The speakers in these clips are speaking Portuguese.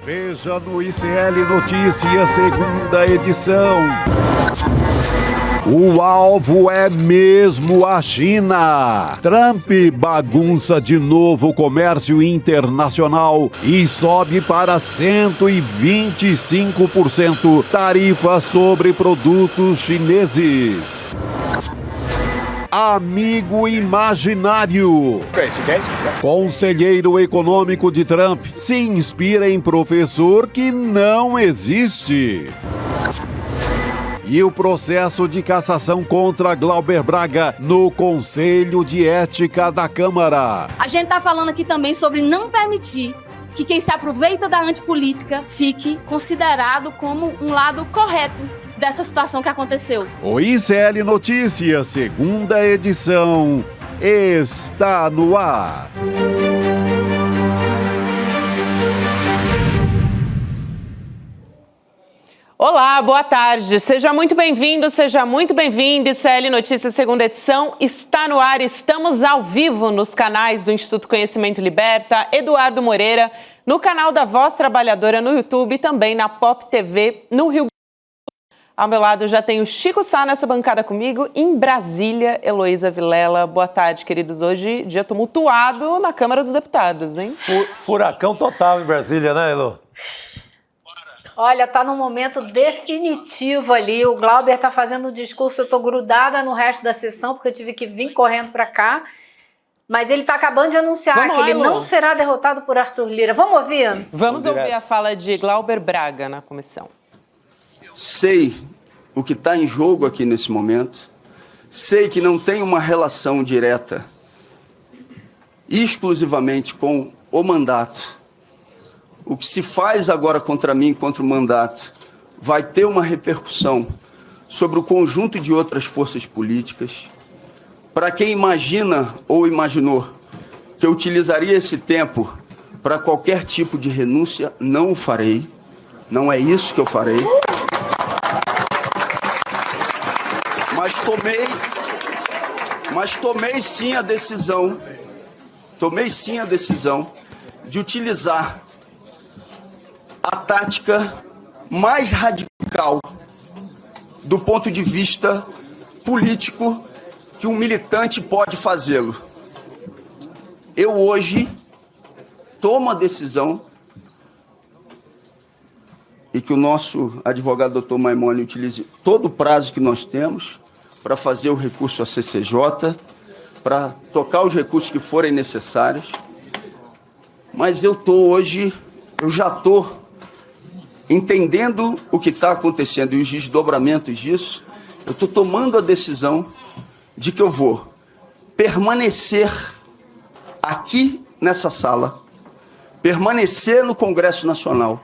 Veja no ICL Notícias, segunda edição. O alvo é mesmo a China. Trump bagunça de novo o comércio internacional e sobe para 125% tarifa sobre produtos chineses. Amigo imaginário. Conselheiro econômico de Trump se inspira em professor que não existe. E o processo de cassação contra Glauber Braga no Conselho de Ética da Câmara. A gente está falando aqui também sobre não permitir que quem se aproveita da antipolítica fique considerado como um lado correto dessa situação que aconteceu. O ICL Notícias, segunda edição, está no ar. Olá, boa tarde. Seja muito bem-vindo, seja muito bem-vindo. ICL Notícias, segunda edição, está no ar. Estamos ao vivo nos canais do Instituto Conhecimento Liberta, Eduardo Moreira, no canal da Voz Trabalhadora no YouTube e também na Pop TV no Rio. Ao meu lado já tem o Chico Sá nessa bancada comigo, em Brasília, Heloísa Vilela. Boa tarde, queridos. Hoje, dia tumultuado na Câmara dos Deputados, hein? Furacão total em Brasília, né, Elo? Olha, tá num momento definitivo ali. O Glauber tá fazendo um discurso, eu tô grudada no resto da sessão, porque eu tive que vir correndo para cá. Mas ele tá acabando de anunciar que ele não será derrotado por Arthur Lira. Vamos ouvir? Vamos ouvir a fala de Glauber Braga na comissão. Sei o que está em jogo aqui nesse momento. Sei que não tem uma relação direta exclusivamente com o mandato. O que se faz agora contra mim, contra o mandato, vai ter uma repercussão sobre o conjunto de outras forças políticas. Para quem imagina ou imaginou que eu utilizaria esse tempo para qualquer tipo de renúncia, não o farei. Não é isso que eu farei. Mas tomei sim a decisão de utilizar a tática mais radical do ponto de vista político que um militante pode fazê-lo. Eu hoje tomo a decisão e que o nosso advogado doutor Maimone utilize todo o prazo que nós temos para fazer o recurso à CCJ, para tocar os recursos que forem necessários. Mas eu já estou entendendo o que está acontecendo e os desdobramentos disso. Eu estou tomando a decisão de que eu vou permanecer aqui nessa sala, permanecer no Congresso Nacional,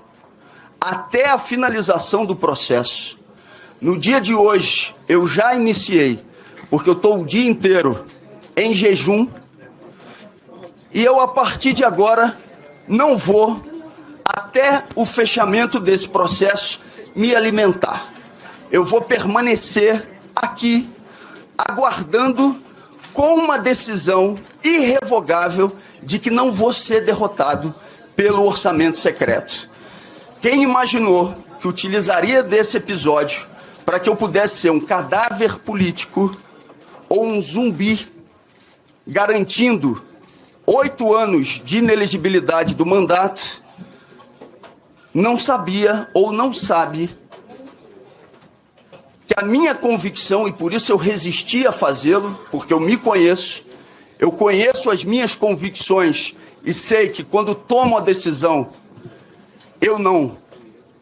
até a finalização do processo. No dia de hoje, eu já iniciei, porque eu estou o dia inteiro em jejum, e eu, a partir de agora, não vou, até o fechamento desse processo, me alimentar. Eu vou permanecer aqui, aguardando com uma decisão irrevogável de que não vou ser derrotado pelo orçamento secreto. Quem imaginou que utilizaria desse episódio para que eu pudesse ser um cadáver político ou um zumbi, garantindo 8 anos de inelegibilidade do mandato, não sabia ou não sabe que a minha convicção, e por isso eu resisti a fazê-lo, porque eu me conheço, eu conheço as minhas convicções e sei que quando tomo a decisão, eu não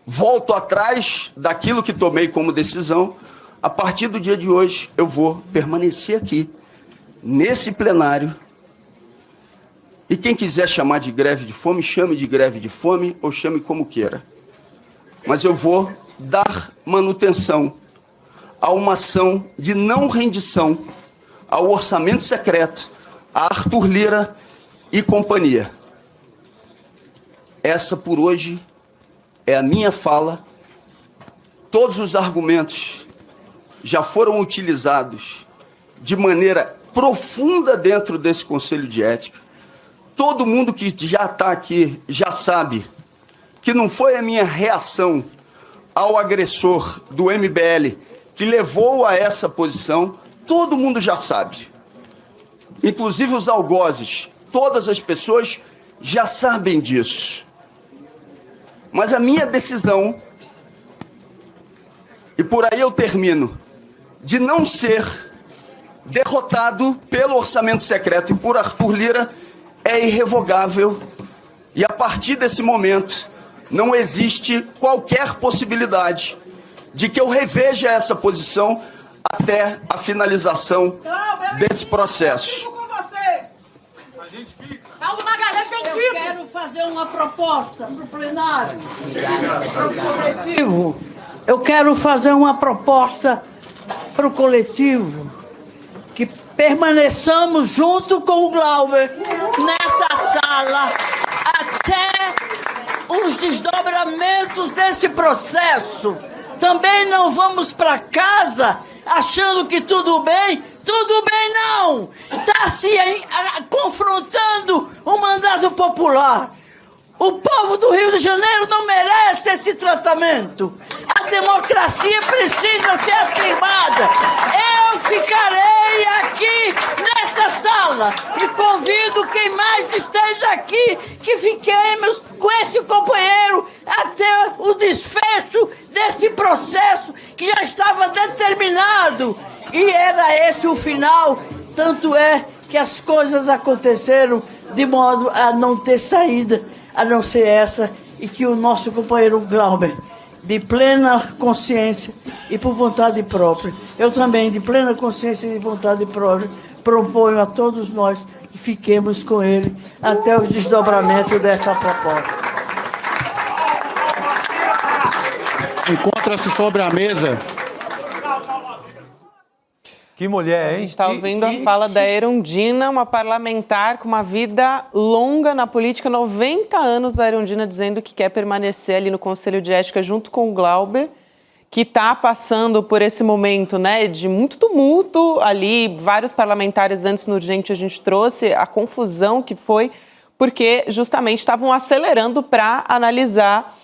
volto atrás daquilo que tomei como decisão. A partir do dia de hoje, eu vou permanecer aqui, nesse plenário. E quem quiser chamar de greve de fome, chame de greve de fome ou chame como queira. Mas eu vou dar manutenção a uma ação de não rendição ao orçamento secreto, a Arthur Lira e companhia. Essa, por hoje, é a minha fala. Todos os argumentos já foram utilizados de maneira profunda dentro desse Conselho de Ética. Todo mundo que já está aqui já sabe que não foi a minha reação ao agressor do MBL que levou a essa posição, todo mundo já sabe. Inclusive os algozes, todas as pessoas já sabem disso. Mas a minha decisão, e por aí eu termino, de não ser derrotado pelo orçamento secreto e por Arthur Lira é irrevogável. E a partir desse momento, não existe qualquer possibilidade de que eu reveja essa posição até a finalização desse processo. Paulo Magalhães vencido. Eu quero fazer uma proposta para o plenário, para o coletivo. Eu quero fazer uma proposta para o coletivo, que permaneçamos junto com o Glauber nessa sala até os desdobramentos desse processo. Também não vamos para casa achando que tudo bem não! Está se confrontando o mandato popular. O povo do Rio de Janeiro não merece esse tratamento. A democracia precisa ser afirmada. Eu ficarei aqui nessa sala e convido quem mais esteja aqui que fiquemos com esse companheiro até o desfecho desse processo que já estava determinado. E era esse o final, tanto é que as coisas aconteceram de modo a não ter saída, a não ser essa, e que o nosso companheiro Glauber, de plena consciência e por vontade própria, eu também, de plena consciência e vontade própria, proponho a todos nós que fiquemos com ele até o desdobramento dessa proposta. Encontra-se sobre a mesa. Que mulher, hein? A gente está ouvindo a fala da Erundina, uma parlamentar com uma vida longa na política, 90 anos, a Erundina dizendo que quer permanecer ali no Conselho de Ética junto com o Glauber, que está passando por esse momento, né, de muito tumulto ali. Vários parlamentares antes no Urgente a gente trouxe a confusão que foi, porque justamente estavam acelerando para analisar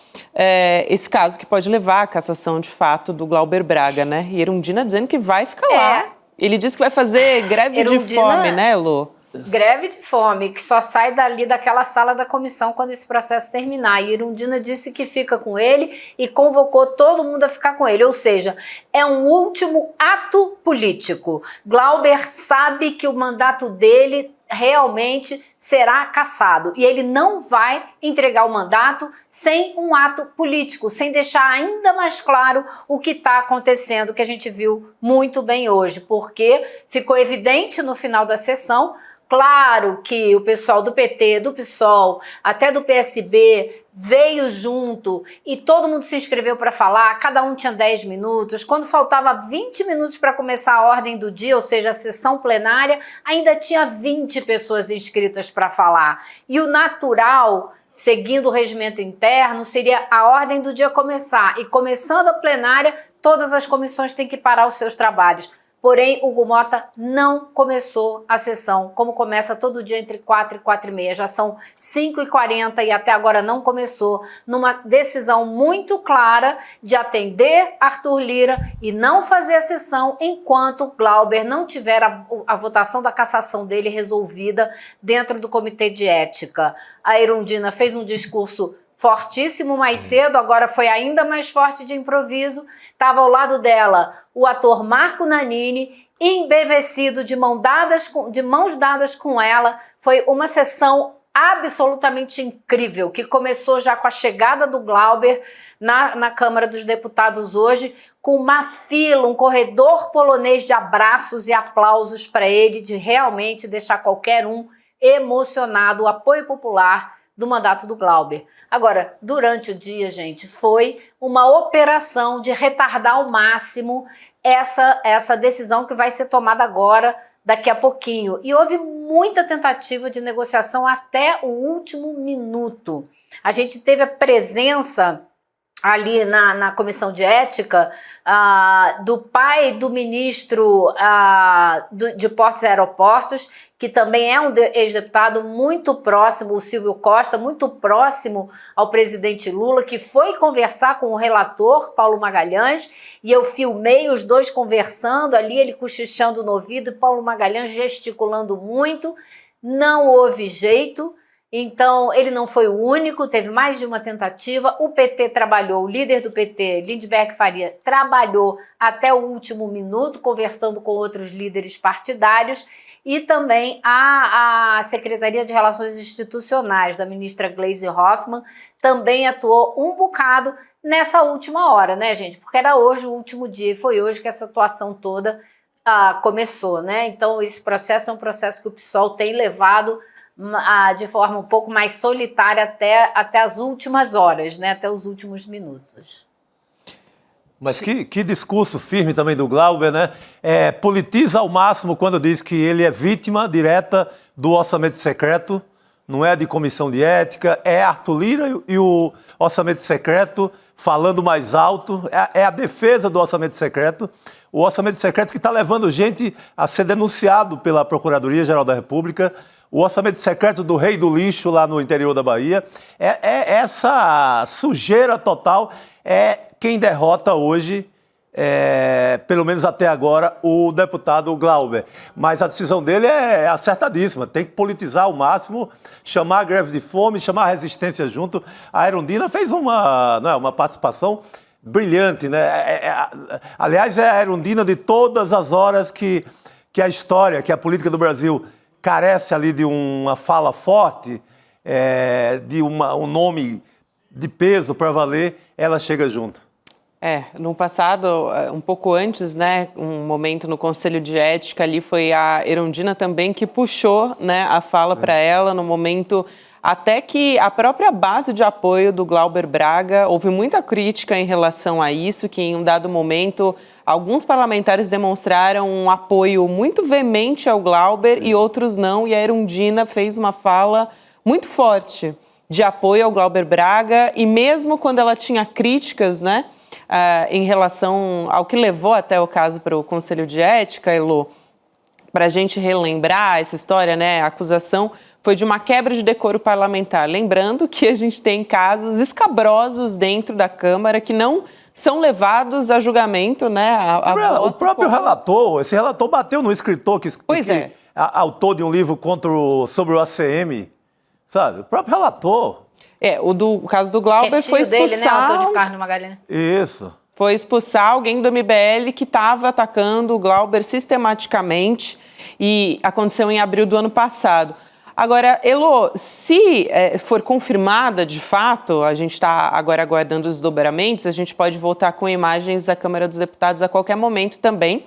esse caso que pode levar à cassação de fato do Glauber Braga, né? E Erundina dizendo que vai ficar lá. Ele disse que vai fazer greve de fome, né, Lu? Greve de fome, que só sai dali daquela sala da comissão quando esse processo terminar. E Erundina disse que fica com ele e convocou todo mundo a ficar com ele. Ou seja, é um último ato político. Glauber sabe que o mandato dele realmente será cassado. E ele não vai entregar o mandato sem um ato político, sem deixar ainda mais claro o que está acontecendo, que a gente viu muito bem hoje, porque ficou evidente no final da sessão. Claro que o pessoal do PT, do PSOL, até do PSB veio junto e todo mundo se inscreveu para falar, cada um tinha 10 minutos. Quando faltava 20 minutos para começar a ordem do dia, ou seja, a sessão plenária, ainda tinha 20 pessoas inscritas para falar. E o natural, seguindo o regimento interno, seria a ordem do dia começar. E começando a plenária, todas as comissões têm que parar os seus trabalhos. Porém, Hugo Mota não começou a sessão, como começa todo dia entre 4 e 4h30. Já são 5h40 e até agora não começou, numa decisão muito clara de atender Arthur Lira e não fazer a sessão enquanto Glauber não tiver a votação da cassação dele resolvida dentro do Comitê de Ética. A Erundina fez um discurso fortíssimo mais cedo, agora foi ainda mais forte de improviso. Estava ao lado dela o ator Marco Nanini, embevecido, de mãos dadas com ela. Foi uma sessão absolutamente incrível, que começou já com a chegada do Glauber na Câmara dos Deputados hoje, com uma fila, um corredor polonês de abraços e aplausos para ele, de realmente deixar qualquer um emocionado, o apoio popular do mandato do Glauber. Agora, durante o dia, gente, foi uma operação de retardar ao máximo essa decisão que vai ser tomada agora, daqui a pouquinho. E houve muita tentativa de negociação até o último minuto. A gente teve a presença ali na comissão de ética, do pai do ministro de Portos e Aeroportos, que também é um ex-deputado muito próximo, o Silvio Costa, muito próximo ao presidente Lula, que foi conversar com o relator, Paulo Magalhães, e eu filmei os dois conversando ali, ele cochichando no ouvido e Paulo Magalhães gesticulando muito. Não houve jeito. Então, ele não foi o único, teve mais de uma tentativa. O PT trabalhou, o líder do PT, Lindbergh Faria, trabalhou até o último minuto, conversando com outros líderes partidários, e também a Secretaria de Relações Institucionais, da ministra Gleisi Hoffmann, também atuou um bocado nessa última hora, né, gente? Porque era hoje o último dia, e foi hoje que essa atuação toda começou, né? Então, esse processo é um processo que o PSOL tem levado de forma um pouco mais solitária até as últimas horas, né? Até os últimos minutos. Mas que discurso firme também do Glauber, né? Politiza ao máximo quando diz que ele é vítima direta do orçamento secreto, não é de comissão de ética, é Arthur Lira e o orçamento secreto falando mais alto, é a defesa do orçamento secreto, o orçamento secreto que está levando gente a ser denunciado pela Procuradoria-Geral da República, o orçamento secreto do rei do lixo lá no interior da Bahia. Essa sujeira total quem derrota hoje, pelo menos até agora, o deputado Glauber. Mas a decisão dele é acertadíssima, tem que politizar ao máximo, chamar a greve de fome, chamar a resistência junto. A Erundina fez uma participação brilhante, né? Aliás, é a Erundina de todas as horas que a história, que a política do Brasil carece ali de uma fala forte, de um nome de peso para valer, ela chega junto. No passado, um pouco antes, né, um momento no Conselho de Ética ali, foi a Erundina também que puxou, né, a fala para ela no momento, até que a própria base de apoio do Glauber Braga, houve muita crítica em relação a isso, que em um dado momento alguns parlamentares demonstraram um apoio muito veemente ao Glauber e outros não, e a Erundina fez uma fala muito forte de apoio ao Glauber Braga, e mesmo quando ela tinha críticas, né, em relação ao que levou até o caso para o Conselho de Ética, Elô, para a gente relembrar essa história, né, a acusação foi de uma quebra de decoro parlamentar. Lembrando que a gente tem casos escabrosos dentro da Câmara que não são levados a julgamento, né? O próprio relator, esse relator bateu no escritor que autor de um livro sobre o ACM, sabe? O próprio relator. O caso do Glauber foi expulsar... dele, né? Autor de Carlos Magalhães. Isso. Foi expulsar alguém do MBL que estava atacando o Glauber sistematicamente, e aconteceu em abril do ano passado. Agora, Elô, se for confirmada de fato, a gente está agora aguardando os desdobramentos, a gente pode voltar com imagens da Câmara dos Deputados a qualquer momento também.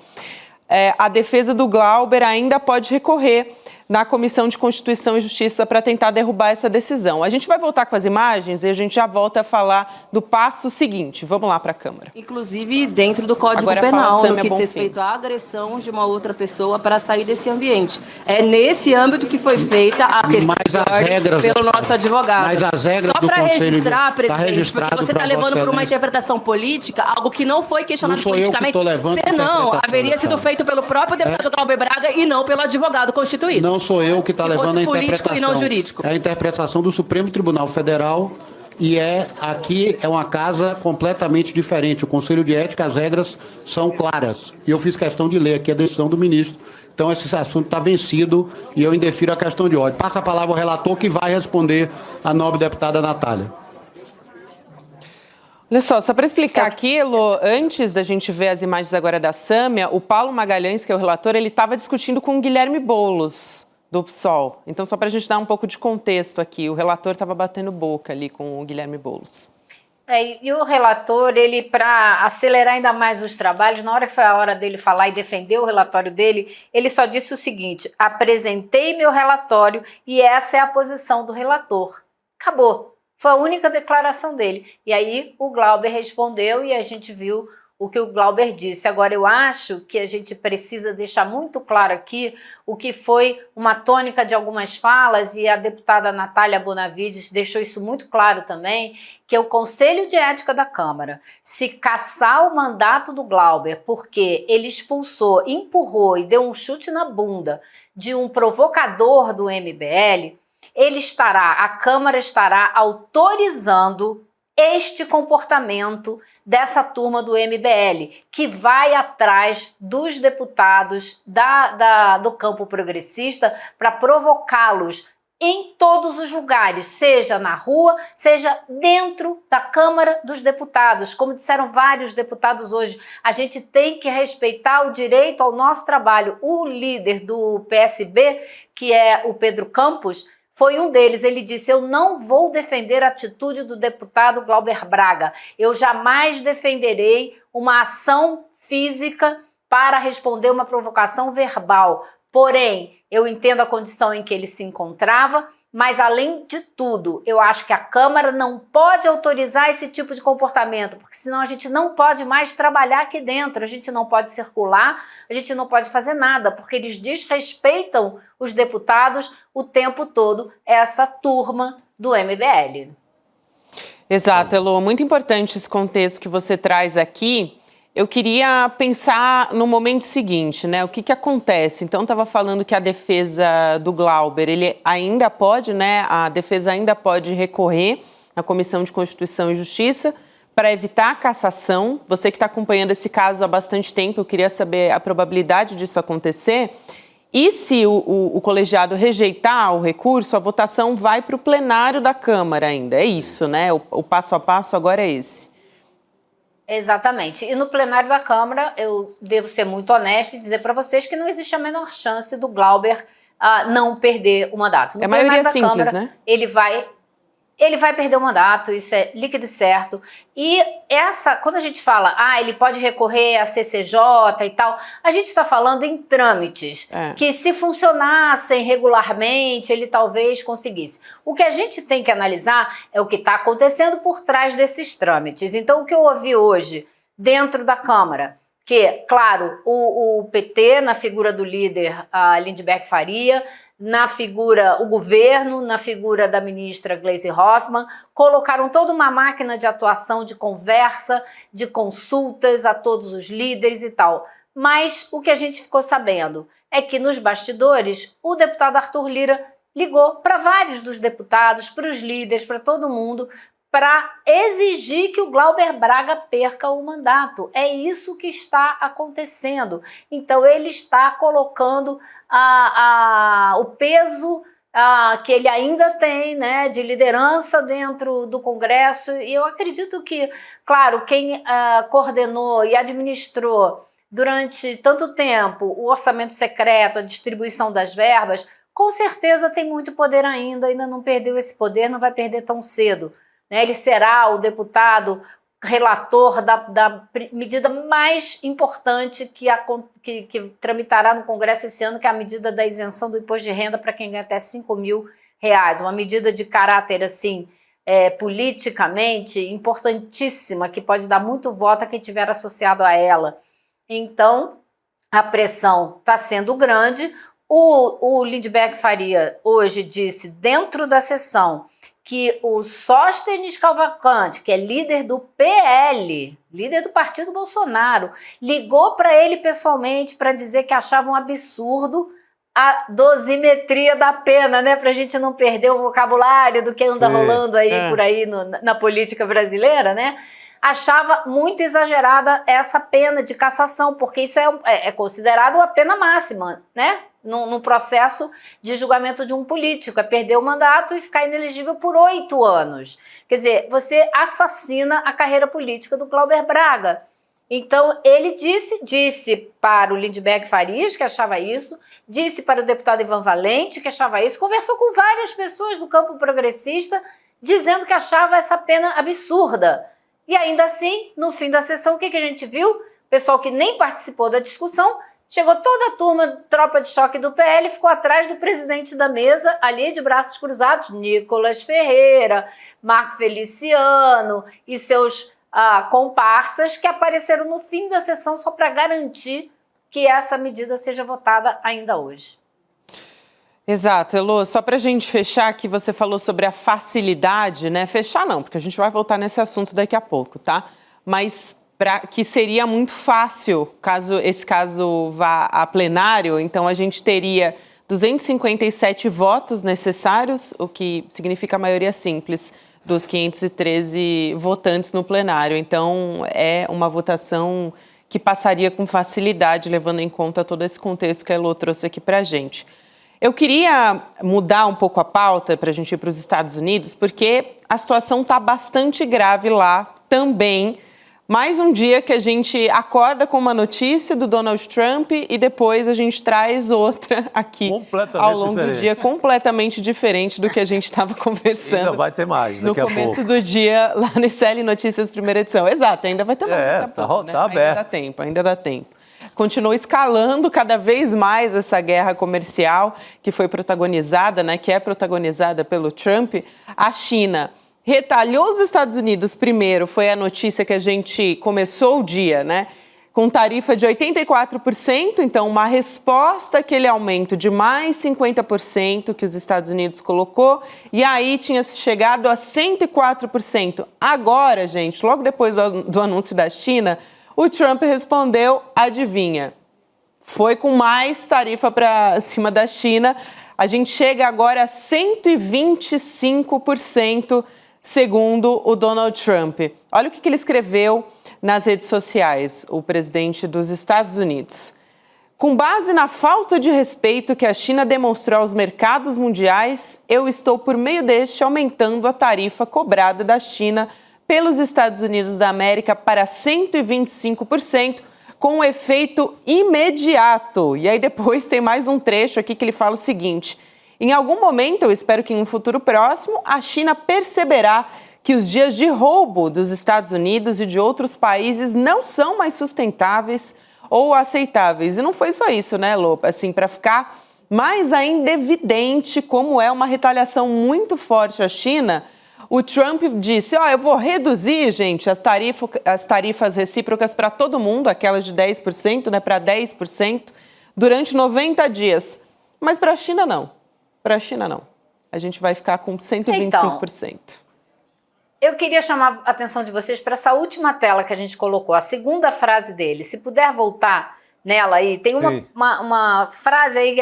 A defesa do Glauber ainda pode recorrer na Comissão de Constituição e Justiça para tentar derrubar essa decisão. A gente vai voltar com as imagens e a gente já volta a falar do passo seguinte. Vamos lá para a Câmara. Inclusive dentro do Código Penal, no que diz respeito à agressão de uma outra pessoa para sair desse ambiente. É nesse âmbito que foi feita a questão pelo nosso advogado. Mas as regras só para registrar, presidente, porque você está levando por uma interpretação política, algo que não foi questionado politicamente, senão haveria sido feito pelo próprio deputado Glauber Braga e não pelo advogado constituído. Não sou eu que está levando a interpretação. E não jurídico. É a interpretação do Supremo Tribunal Federal e aqui é uma casa completamente diferente. O Conselho de Ética, as regras são claras. E eu fiz questão de ler aqui a decisão do ministro. Então esse assunto está vencido e eu indefiro a questão de ordem. Passa a palavra ao relator que vai responder à nobre deputada Natália. Olha só para explicar aqui, Elô, antes da gente ver as imagens agora da Sâmia, o Paulo Magalhães, que é o relator, ele estava discutindo com o Guilherme Boulos, do PSOL. Então, só para a gente dar um pouco de contexto aqui, o relator estava batendo boca ali com o Guilherme Boulos. E o relator, ele, para acelerar ainda mais os trabalhos, na hora que foi a hora dele falar e defender o relatório dele, ele só disse o seguinte: apresentei meu relatório e essa é a posição do relator. Acabou. Foi a única declaração dele. E aí o Glauber respondeu e a gente viu o que o Glauber disse. Agora, eu acho que a gente precisa deixar muito claro aqui o que foi uma tônica de algumas falas, e a deputada Natália Bonavides deixou isso muito claro também, que é o Conselho de Ética da Câmara. Se cassar o mandato do Glauber porque ele expulsou, empurrou e deu um chute na bunda de um provocador do MBL, a Câmara estará autorizando este comportamento dessa turma do MBL, que vai atrás dos deputados do campo progressista para provocá-los em todos os lugares, seja na rua, seja dentro da Câmara dos Deputados. Como disseram vários deputados hoje, a gente tem que respeitar o direito ao nosso trabalho. O líder do PSB, que é o Pedro Campos, foi um deles. Ele disse: eu não vou defender a atitude do deputado Glauber Braga. Eu jamais defenderei uma ação física para responder uma provocação verbal. Porém, eu entendo a condição em que ele se encontrava, mas, além de tudo, eu acho que a Câmara não pode autorizar esse tipo de comportamento, porque senão a gente não pode mais trabalhar aqui dentro, a gente não pode circular, a gente não pode fazer nada, porque eles desrespeitam os deputados o tempo todo, essa turma do MBL. Exato, Elô. Muito importante esse contexto que você traz aqui. Eu queria pensar no momento seguinte, né? O que acontece? Então, estava falando que a defesa do Glauber, ele ainda pode, né? A defesa ainda pode recorrer à Comissão de Constituição e Justiça para evitar a cassação. Você que está acompanhando esse caso há bastante tempo, eu queria saber a probabilidade disso acontecer. E se o colegiado rejeitar o recurso, a votação vai para o plenário da Câmara ainda. É isso, né? O passo a passo agora é esse. Exatamente. E no plenário da Câmara, eu devo ser muito honesta e dizer para vocês que não existe a menor chance do Glauber não perder o mandato. No é maioria da simples, Câmara, né? Ele vai perder o mandato, isso é líquido e certo. E quando a gente fala, ele pode recorrer à CCJ e tal, a gente está falando em trâmites, que se funcionassem regularmente, ele talvez conseguisse. O que a gente tem que analisar é o que está acontecendo por trás desses trâmites. Então, o que eu ouvi hoje dentro da Câmara, que, claro, o PT, na figura do líder Lindbergh Faria, o governo, na figura da ministra Gleisi Hoffmann, colocaram toda uma máquina de atuação, de conversa, de consultas a todos os líderes e tal. Mas o que a gente ficou sabendo é que nos bastidores o deputado Arthur Lira ligou para vários dos deputados, para os líderes, para todo mundo, para exigir que o Glauber Braga perca o mandato. É isso que está acontecendo. Então, ele está colocando o peso que ele ainda tem, né, de liderança dentro do Congresso. E eu acredito que, claro, quem coordenou e administrou durante tanto tempo o orçamento secreto, a distribuição das verbas, com certeza tem muito poder ainda não perdeu esse poder, não vai perder tão cedo. Ele será o deputado relator da medida mais importante que tramitará no Congresso esse ano, que é a medida da isenção do imposto de renda para quem ganha até R$5.000. Uma medida de caráter, assim, politicamente importantíssima, que pode dar muito voto a quem estiver associado a ela. Então, a pressão está sendo grande. O Lindbergh Faria hoje disse, dentro da sessão, que o Sóstenes Cavalcante, que é líder do PL, líder do partido Bolsonaro, ligou para ele pessoalmente para dizer que achava um absurdo a dosimetria da pena, né? Para a gente não perder o vocabulário do que anda rolando aí por aí na política brasileira, né? Achava muito exagerada essa pena de cassação, porque isso é considerado a pena máxima, né? No processo de julgamento de um político, é perder o mandato e ficar inelegível por 8 anos. Quer dizer, você assassina a carreira política do Glauber Braga. Então, ele disse para o Lindbergh Farias, que achava isso, disse para o deputado Ivan Valente, que achava isso, conversou com várias pessoas do campo progressista, dizendo que achava essa pena absurda. E ainda assim, no fim da sessão, o que a gente viu? Pessoal que nem participou da discussão, chegou toda a turma, tropa de choque do PL, ficou atrás do presidente da mesa, ali de braços cruzados, Nicolas Ferreira, Marco Feliciano e seus comparsas que apareceram no fim da sessão só para garantir que essa medida seja votada ainda hoje. Exato, Elô, só para a gente fechar, que você falou sobre a facilidade, né? Fechar não, porque a gente vai voltar nesse assunto daqui a pouco, tá? Mas que seria muito fácil, caso esse caso vá a plenário, então a gente teria 257 votos necessários, o que significa a maioria simples dos 513 votantes no plenário. Então, é uma votação que passaria com facilidade, levando em conta todo esse contexto que a Elô trouxe aqui para a gente. Eu queria mudar um pouco a pauta para a gente ir para os Estados Unidos, porque a situação está bastante grave lá também. Mais um dia que a gente acorda com uma notícia do Donald Trump e depois a gente traz outra aqui ao longo do dia, completamente diferente do que a gente estava conversando. Ainda vai ter mais daqui a pouco. No começo do dia, lá no ICL Notícias, primeira edição. Exato, ainda vai ter mais daqui a pouco, né? Tá aberto. Ainda dá tempo. Continua escalando cada vez mais essa guerra comercial que foi protagonizada, né, que é protagonizada pelo Trump. A China retalhou os Estados Unidos primeiro, foi a notícia que a gente começou o dia, né, com tarifa de 84%, então uma resposta àquele aumento de mais 50% que os Estados Unidos colocou, e aí tinha chegado a 104%. Agora, gente, logo depois do anúncio da China, o Trump respondeu, adivinha, foi com mais tarifa para cima da China. A gente chega agora a 125%, segundo o Donald Trump. Olha o que ele escreveu nas redes sociais, o presidente dos Estados Unidos. Com base na falta de respeito que a China demonstrou aos mercados mundiais, eu estou, por meio deste, aumentando a tarifa cobrada da China pelos Estados Unidos da América para 125%, com efeito imediato. E aí depois tem mais um trecho aqui que ele fala o seguinte: em algum momento, eu espero que em um futuro próximo, a China perceberá que os dias de roubo dos Estados Unidos e de outros países não são mais sustentáveis ou aceitáveis. E não foi só isso, né, Lô? Assim, para ficar mais ainda evidente como é uma retaliação muito forte à China, o Trump disse, eu vou reduzir, gente, as tarifas recíprocas para todo mundo, aquelas de 10%, né, para 10%, durante 90 dias. Mas para a China, não. Para a China, não. A gente vai ficar com 125%. Então, eu queria chamar a atenção de vocês para essa última tela que a gente colocou, a segunda frase dele. Se puder voltar nela aí, tem uma frase aí,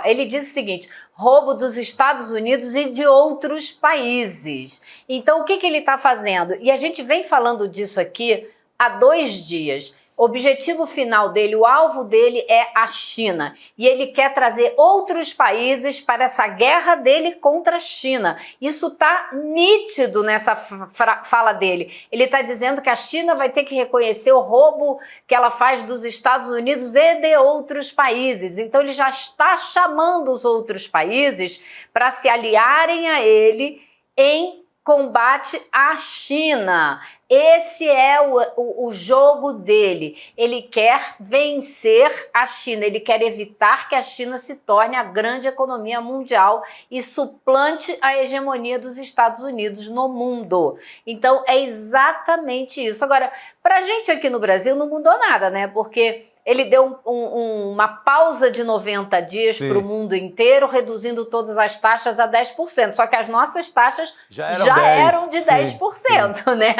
ele diz o seguinte: roubo dos Estados Unidos e de outros países. Então, o que ele está fazendo? E a gente vem falando disso aqui há 2 dias. O objetivo final dele, o alvo dele é a China. E ele quer trazer outros países para essa guerra dele contra a China. Isso está nítido nessa fala dele. Ele está dizendo que a China vai ter que reconhecer o roubo que ela faz dos Estados Unidos e de outros países. Então ele já está chamando os outros países para se aliarem a ele em combate à China. Esse é o jogo dele. Ele quer vencer a China, ele quer evitar que a China se torne a grande economia mundial e suplante a hegemonia dos Estados Unidos no mundo. Então é exatamente isso. Agora, pra gente aqui no Brasil não mudou nada, né? Porque ele deu uma pausa de 90 dias para o mundo inteiro, reduzindo todas as taxas a 10%. Só que as nossas taxas já eram de 10%, né?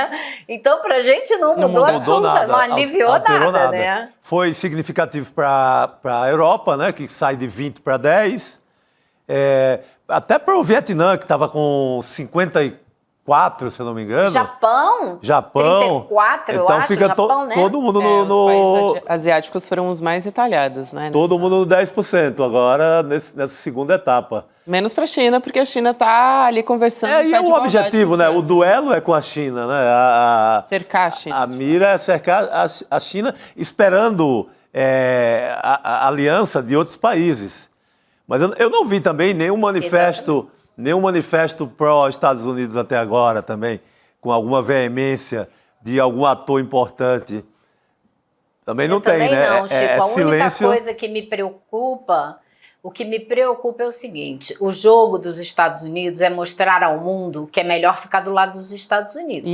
Então, para a gente não mudou nada, não aliviou nada, né? Foi significativo para a Europa, né, que sai de 20 para 10. Até para o Vietnã, que estava com 54, se eu não me engano. Japão. 34, eu então acho. Fica Japão, né? todo mundo os países asiáticos foram os mais retalhados, né? Todo mundo no 10% agora, nessa segunda etapa. Menos para a China, porque a China está ali conversando. E é o objetivo, né? O duelo é com a China, né? Cercar a China. A mira é cercar a China, esperando a aliança de outros países. Mas eu não vi também nenhum manifesto pró-Estados Unidos até agora também, com alguma veemência de algum ator importante. Também não tem, né? Não, Chico. A única coisa que me preocupa, O que me preocupa é o seguinte, o jogo dos Estados Unidos é mostrar ao mundo que é melhor ficar do lado dos Estados Unidos.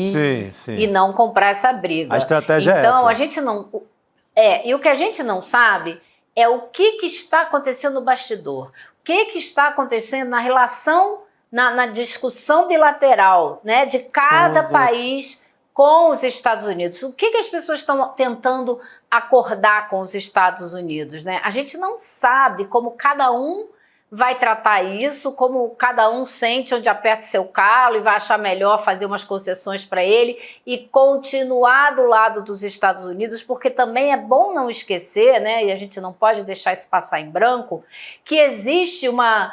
Sim. E não comprar essa briga. A estratégia é essa. Então, a gente não... e o que a gente não sabe é o que está acontecendo no bastidor. O que está acontecendo na relação, na discussão bilateral, né, de cada país com os Estados Unidos. O que as pessoas estão tentando acordar com os Estados Unidos, né? A gente não sabe como cada um vai tratar isso, como cada um sente onde aperta seu calo e vai achar melhor fazer umas concessões para ele e continuar do lado dos Estados Unidos, porque também é bom não esquecer, né? E a gente não pode deixar isso passar em branco, que existe uma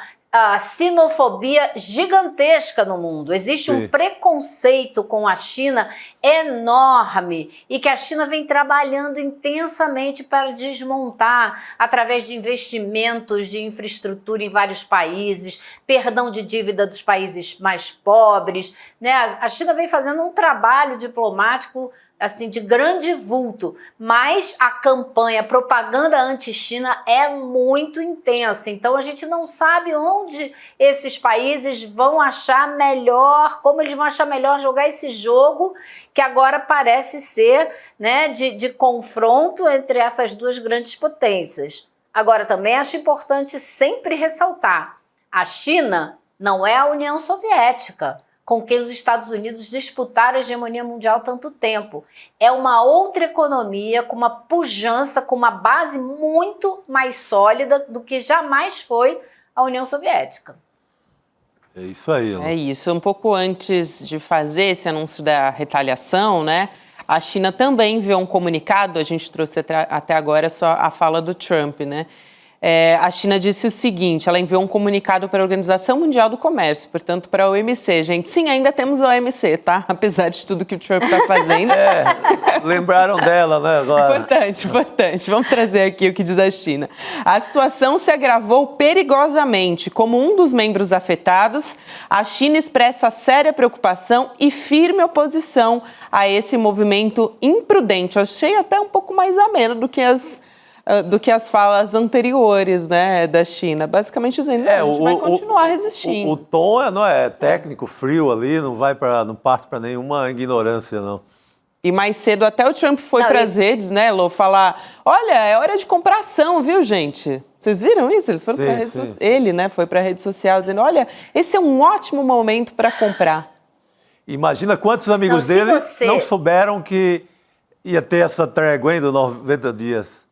sinofobia gigantesca no mundo. Existe um preconceito com a China enorme e que a China vem trabalhando intensamente para desmontar através de investimentos de infraestrutura em vários países, perdão de dívida dos países mais pobres, né? A China vem fazendo um trabalho diplomático assim, de grande vulto, mas a campanha, a propaganda anti-China é muito intensa, então a gente não sabe onde esses países vão achar melhor, como eles vão achar melhor jogar esse jogo, que agora parece ser, né, de confronto entre essas duas grandes potências. Agora, também acho importante sempre ressaltar, a China não é a União Soviética, com quem os Estados Unidos disputaram a hegemonia mundial há tanto tempo. É uma outra economia, com uma pujança, com uma base muito mais sólida do que jamais foi a União Soviética. É isso aí. É isso. Um pouco antes de fazer esse anúncio da retaliação, né, a China também enviou um comunicado, a gente trouxe até agora só a fala do Trump, né? A China disse o seguinte, ela enviou um comunicado para a Organização Mundial do Comércio, portanto para a OMC, gente. Sim, ainda temos a OMC, tá? Apesar de tudo que o Trump está fazendo. Lembraram dela, né, agora. Importante. Vamos trazer aqui o que diz a China. A situação se agravou perigosamente. Como um dos membros afetados, a China expressa séria preocupação e firme oposição a esse movimento imprudente. Eu achei até um pouco mais ameno do que as falas anteriores, né, da China, basicamente dizendo que a gente vai continuar resistindo. O tom não é técnico, frio ali, não parte para nenhuma ignorância, não. E mais cedo até o Trump foi para as redes, né, Lô, falar, olha, é hora de comprar ação, viu, gente? Vocês viram isso? Eles foram para a rede social. Ele, né, foi para a rede social dizendo, olha, esse é um ótimo momento para comprar. Imagina quantos amigos dele não souberam que ia ter essa trégua dos 90 dias.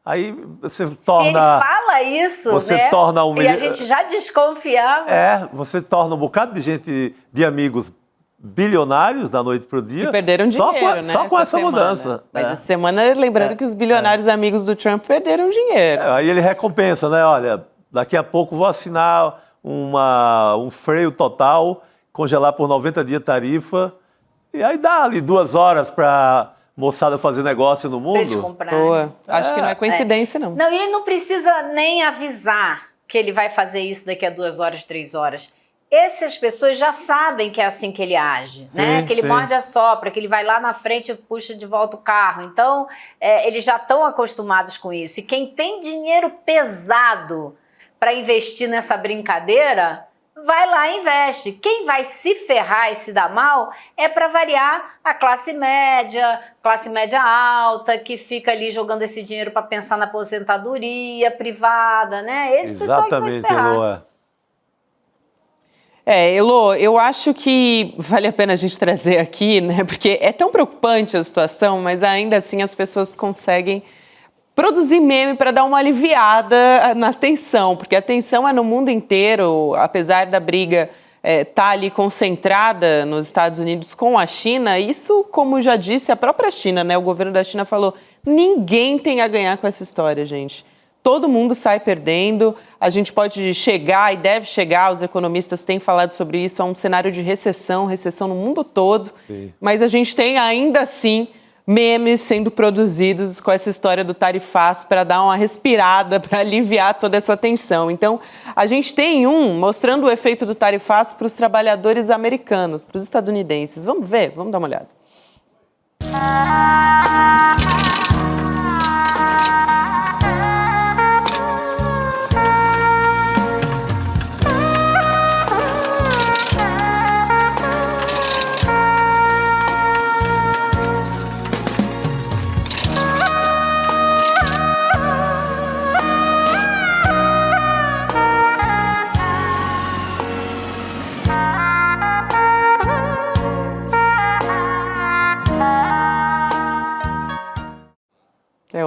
Aí você torna... Se ele fala isso, você, né? Torna e a gente já desconfiava. Você torna um bocado de gente, de amigos bilionários da noite para o dia. E perderam dinheiro, né? Só com essa mudança. Mas essa semana, lembrando que os bilionários amigos do Trump perderam dinheiro. Aí ele recompensa, né? Olha, daqui a pouco vou assinar um freio total, congelar por 90 dias tarifa, e aí dá ali 2 horas para... moçada fazer negócio no mundo. Pra eles comprar. Boa. Acho que não é coincidência, não. Não, ele não precisa nem avisar que ele vai fazer isso daqui a 2 horas, 3 horas. Essas pessoas já sabem que é assim que ele age, né? Que ele morde a sopra, que ele vai lá na frente e puxa de volta o carro. Então, eles já estão acostumados com isso. E quem tem dinheiro pesado para investir nessa brincadeira... vai lá e investe. Quem vai se ferrar e se dar mal é, para variar, a classe média alta, que fica ali jogando esse dinheiro para pensar na aposentadoria privada, né? Esse pessoal que vai se ferrar. Elô. Elô, eu acho que vale a pena a gente trazer aqui, né? Porque é tão preocupante a situação, mas ainda assim as pessoas conseguem produzir meme para dar uma aliviada na tensão, porque a tensão é no mundo inteiro, apesar da briga estar ali concentrada nos Estados Unidos com a China, isso, como já disse a própria China, né? O governo da China falou, ninguém tem a ganhar com essa história, gente. Todo mundo sai perdendo, a gente pode chegar e deve chegar, os economistas têm falado sobre isso, a um cenário de recessão no mundo todo, mas a gente tem ainda assim memes sendo produzidos com essa história do tarifaço para dar uma respirada, para aliviar toda essa tensão. Então, a gente tem mostrando o efeito do tarifaço para os trabalhadores americanos, para os estadunidenses. Vamos ver? Vamos dar uma olhada.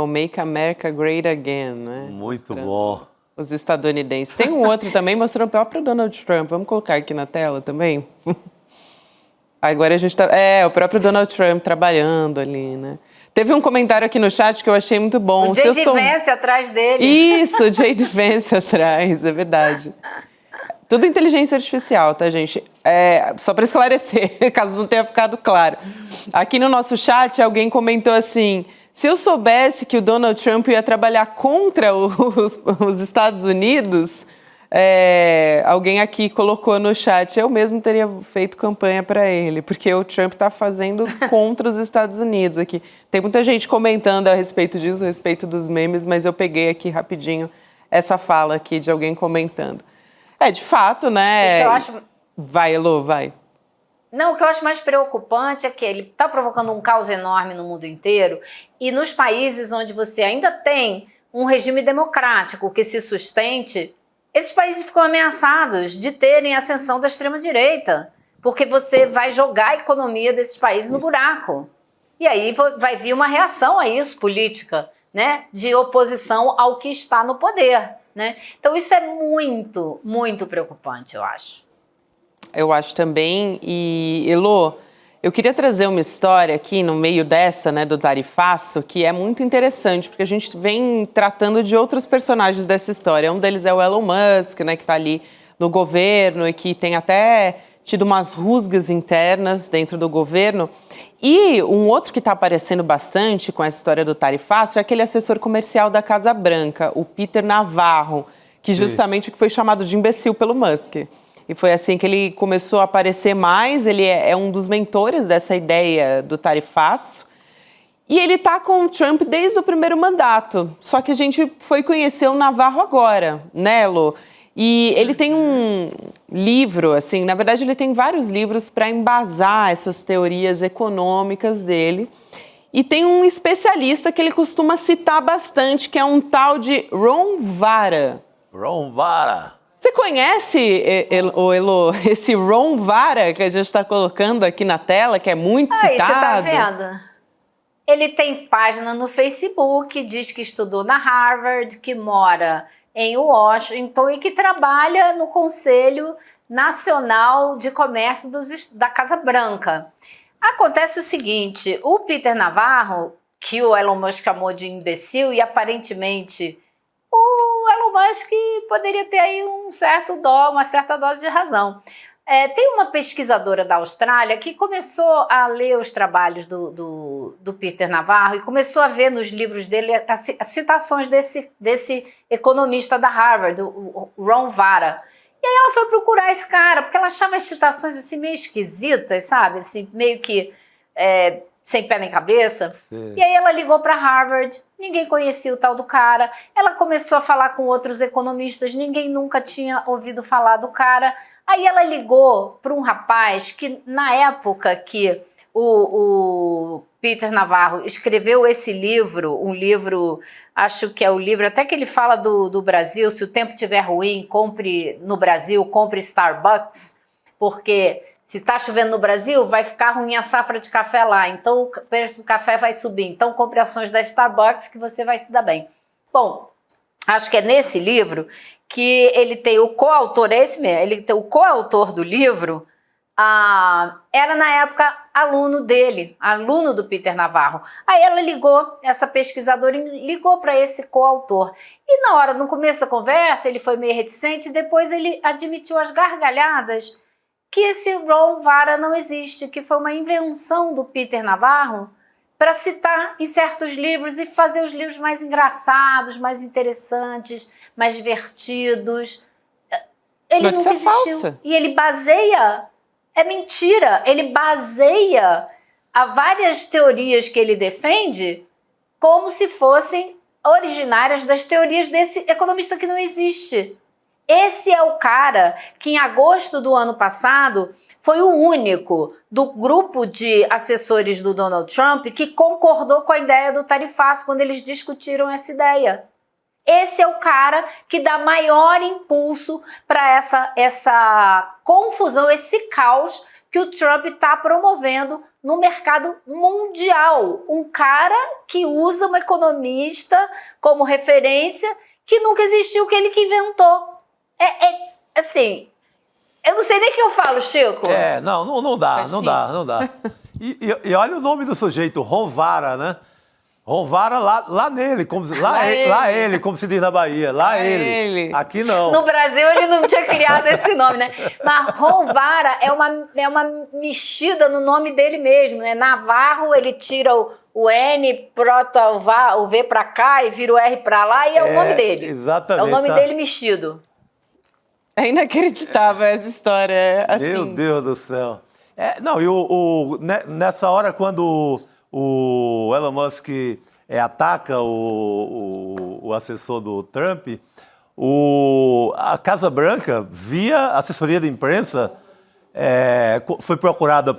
o Make America Great Again, né? Muito bom. Os estadunidenses. Tem um outro também mostrando o próprio Donald Trump. Vamos colocar aqui na tela também? Agora a gente tá... o próprio Donald Trump trabalhando ali, né? Teve um comentário aqui no chat que eu achei muito bom. O J.D. Vance atrás dele. Isso, o J.D. Vance atrás, é verdade. Tudo inteligência artificial, tá, gente? Só para esclarecer, caso não tenha ficado claro. Aqui no nosso chat, alguém comentou assim: se eu soubesse que o Donald Trump ia trabalhar contra os Estados Unidos, alguém aqui colocou no chat, eu mesmo teria feito campanha para ele, porque o Trump está fazendo contra os Estados Unidos aqui. Tem muita gente comentando a respeito disso, a respeito dos memes, mas eu peguei aqui rapidinho essa fala aqui de alguém comentando. De fato, né? Eu acho... Vai, Elô, vai. Não, o que eu acho mais preocupante é que ele está provocando um caos enorme no mundo inteiro e nos países onde você ainda tem um regime democrático que se sustente, esses países ficam ameaçados de terem ascensão da extrema-direita, porque você vai jogar a economia desses países no buraco. E aí vai vir uma reação a isso, política, né, de oposição ao que está no poder, né? Então isso é muito, muito preocupante, eu acho. Eu acho também. E, Elô, eu queria trazer uma história aqui no meio dessa, né, do tarifaço, que é muito interessante, porque a gente vem tratando de outros personagens dessa história. Um deles é o Elon Musk, né, que está ali no governo e que tem até tido umas rusgas internas dentro do governo. E um outro que está aparecendo bastante com essa história do tarifaço é aquele assessor comercial da Casa Branca, o Peter Navarro, que justamente foi chamado de imbecil pelo Musk. E foi assim que ele começou a aparecer mais. Ele é um dos mentores dessa ideia do tarifaço. E ele está com o Trump desde o primeiro mandato. Só que a gente foi conhecer o Navarro agora, né, Lô? E ele tem um livro, assim, na verdade ele tem vários livros para embasar essas teorias econômicas dele. E tem um especialista que ele costuma citar bastante, que é um tal de Ron Vara. Ron Vara. Você conhece, Elô, esse Ron Vara que a gente está colocando aqui na tela, que é muito citado? Você tá vendo? Ele tem página no Facebook, diz que estudou na Harvard, que mora em Washington e que trabalha no Conselho Nacional de Comércio da Casa Branca. Acontece o seguinte, o Peter Navarro, que o Elon Musk chamou de imbecil, e aparentemente o Elon Musk poderia ter aí uma certa dose de razão. Tem uma pesquisadora da Austrália que começou a ler os trabalhos do Peter Navarro e começou a ver nos livros dele as citações desse economista da Harvard, o Ron Vara. E aí ela foi procurar esse cara, porque ela achava as citações assim meio esquisitas, sabe? Assim, meio que sem pé nem cabeça. Sim. E aí ela ligou para Harvard, ninguém conhecia o tal do cara. Ela começou a falar com outros economistas, ninguém nunca tinha ouvido falar do cara. Aí ela ligou para um rapaz que, na época que o Peter Navarro escreveu esse livro, um livro, acho que é o livro, até que ele fala do Brasil, se o tempo estiver ruim, compre no Brasil, compre Starbucks, porque se está chovendo no Brasil, vai ficar ruim a safra de café lá, então o preço do café vai subir, então compre ações da Starbucks que você vai se dar bem. Bom, acho que é nesse livro que ele tem o coautor, ele tem o coautor do livro, era na época aluno dele, aluno do Peter Navarro. Aí ela ligou, essa pesquisadora ligou para esse coautor. E na hora, no começo da conversa, ele foi meio reticente, depois ele admitiu às gargalhadas que esse Ron Vara não existe, que foi uma invenção do Peter Navarro para citar em certos livros e fazer os livros mais engraçados, mais interessantes, mais divertidos. Ele nunca existiu. Falsa. E ele baseia... É mentira. Ele baseia a várias teorias que ele defende como se fossem originárias das teorias desse economista que não existe. Esse é o cara que em agosto do ano passado foi o único do grupo de assessores do Donald Trump que concordou com a ideia do tarifaço quando eles discutiram essa ideia. Esse é o cara que dá maior impulso para essa confusão, esse caos que o Trump está promovendo no mercado mundial. Um cara que usa uma economista como referência que nunca existiu, que ele que inventou. Assim, eu não sei nem o que eu falo, Chico. Não dá. E olha o nome do sujeito, Ron Vara, né? Ron Vara lá nele, como se diz na Bahia. Lá ele. Aqui não. No Brasil ele não tinha criado esse nome, né? Mas Ron Vara é uma mexida no nome dele mesmo, né? Navarro, ele tira o N, brota o V pra cá e vira o R pra lá e é o nome dele. Exatamente. É o nome dele mexido. É inacreditável essa história, assim. Meu Deus do céu. Nessa hora, quando o Elon Musk ataca o assessor do Trump, a Casa Branca, via assessoria de imprensa, foi procurada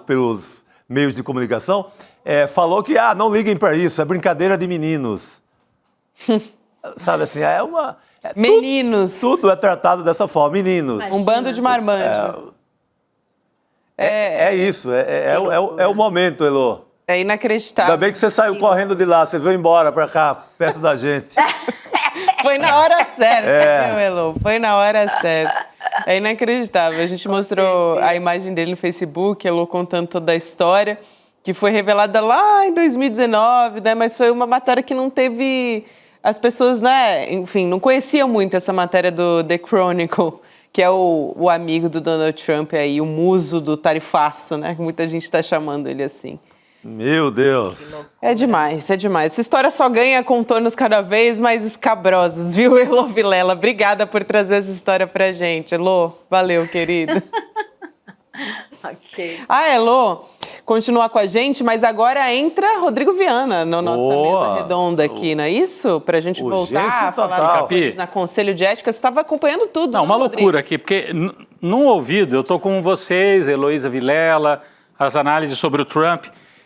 pelos meios de comunicação, falou que não liguem para isso, é brincadeira de meninos. Sabe assim, meninos. Tudo é tratado dessa forma, meninos. Um bando de marmanjos. É isso, é o momento, Elô. É inacreditável. Ainda bem que você saiu correndo de lá, você veio embora pra cá, perto da gente. Foi na hora certa, viu, Elô? Foi na hora certa. É inacreditável. A gente mostrou a imagem dele no Facebook, Elô contando toda a história, que foi revelada lá em 2019, né? Mas foi uma matéria que não teve... As pessoas, né, enfim, não conheciam muito essa matéria do The Chronicle, que é o amigo do Donald Trump aí, o muso do tarifaço, né? Que muita gente está chamando ele assim. Meu Deus. É demais, é demais. Essa história só ganha contornos cada vez mais escabrosos, viu, Elô Vilela? Obrigada por trazer essa história pra gente. Elô, valeu, querida. Ok. Elô, continua com a gente, mas agora entra Rodrigo Viana na nossa mesa redonda aqui, não é isso? Pra gente voltar a falar das coisas na Conselho de Ética. Você estava acompanhando tudo, Não, uma loucura aqui, porque num ouvido eu estou com vocês, Heloísa Vilela, as análises sobre o Trump,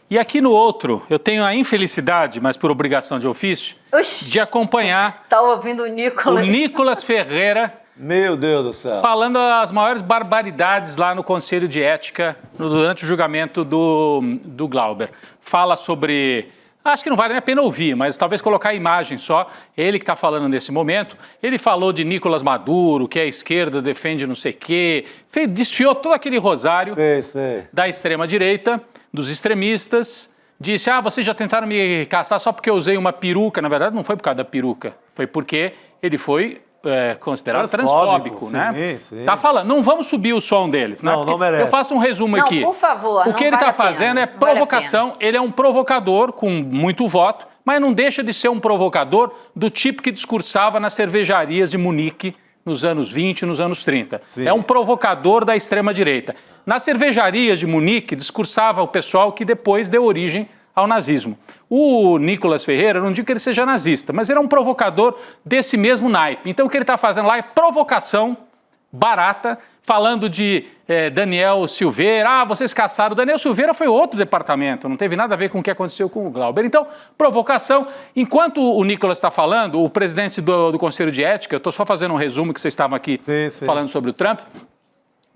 e aqui no outro eu tenho a infelicidade, mas por obrigação de ofício, de acompanhar Tá ouvindo o Nicolas Ferreira. Meu Deus do céu. Falando as maiores barbaridades lá no Conselho de Ética, durante o julgamento do Glauber. Fala sobre... Acho que não vale nem a pena ouvir, mas talvez colocar a imagem só. Ele que está falando nesse momento. Ele falou de Nicolás Maduro, que a esquerda defende não sei o quê. Desfiou todo aquele rosário da extrema-direita, dos extremistas. Disse, vocês já tentaram me caçar só porque eu usei uma peruca. Na verdade, não foi por causa da peruca. Foi porque ele foi... considerado transfóbico, né? Sim. Tá falando, não vamos subir o som dele. Não merece. Eu faço um resumo aqui. Por favor. O que ele está fazendo é provocação. Ele é um provocador com muito voto, mas não deixa de ser um provocador do tipo que discursava nas cervejarias de Munique nos anos 20 e nos anos 30. Sim. É um provocador da extrema-direita. Nas cervejarias de Munique discursava o pessoal que depois deu origem ao nazismo. O Nicolas Ferreira, não digo que ele seja nazista, mas ele é um provocador desse mesmo naipe. Então o que ele está fazendo lá é provocação barata, falando de Daniel Silveira. Vocês caçaram. O Daniel Silveira foi outro departamento, não teve nada a ver com o que aconteceu com o Glauber. Então, provocação. Enquanto o Nicolas está falando, o presidente do Conselho de Ética, eu estou só fazendo um resumo que vocês estavam aqui falando sobre o Trump,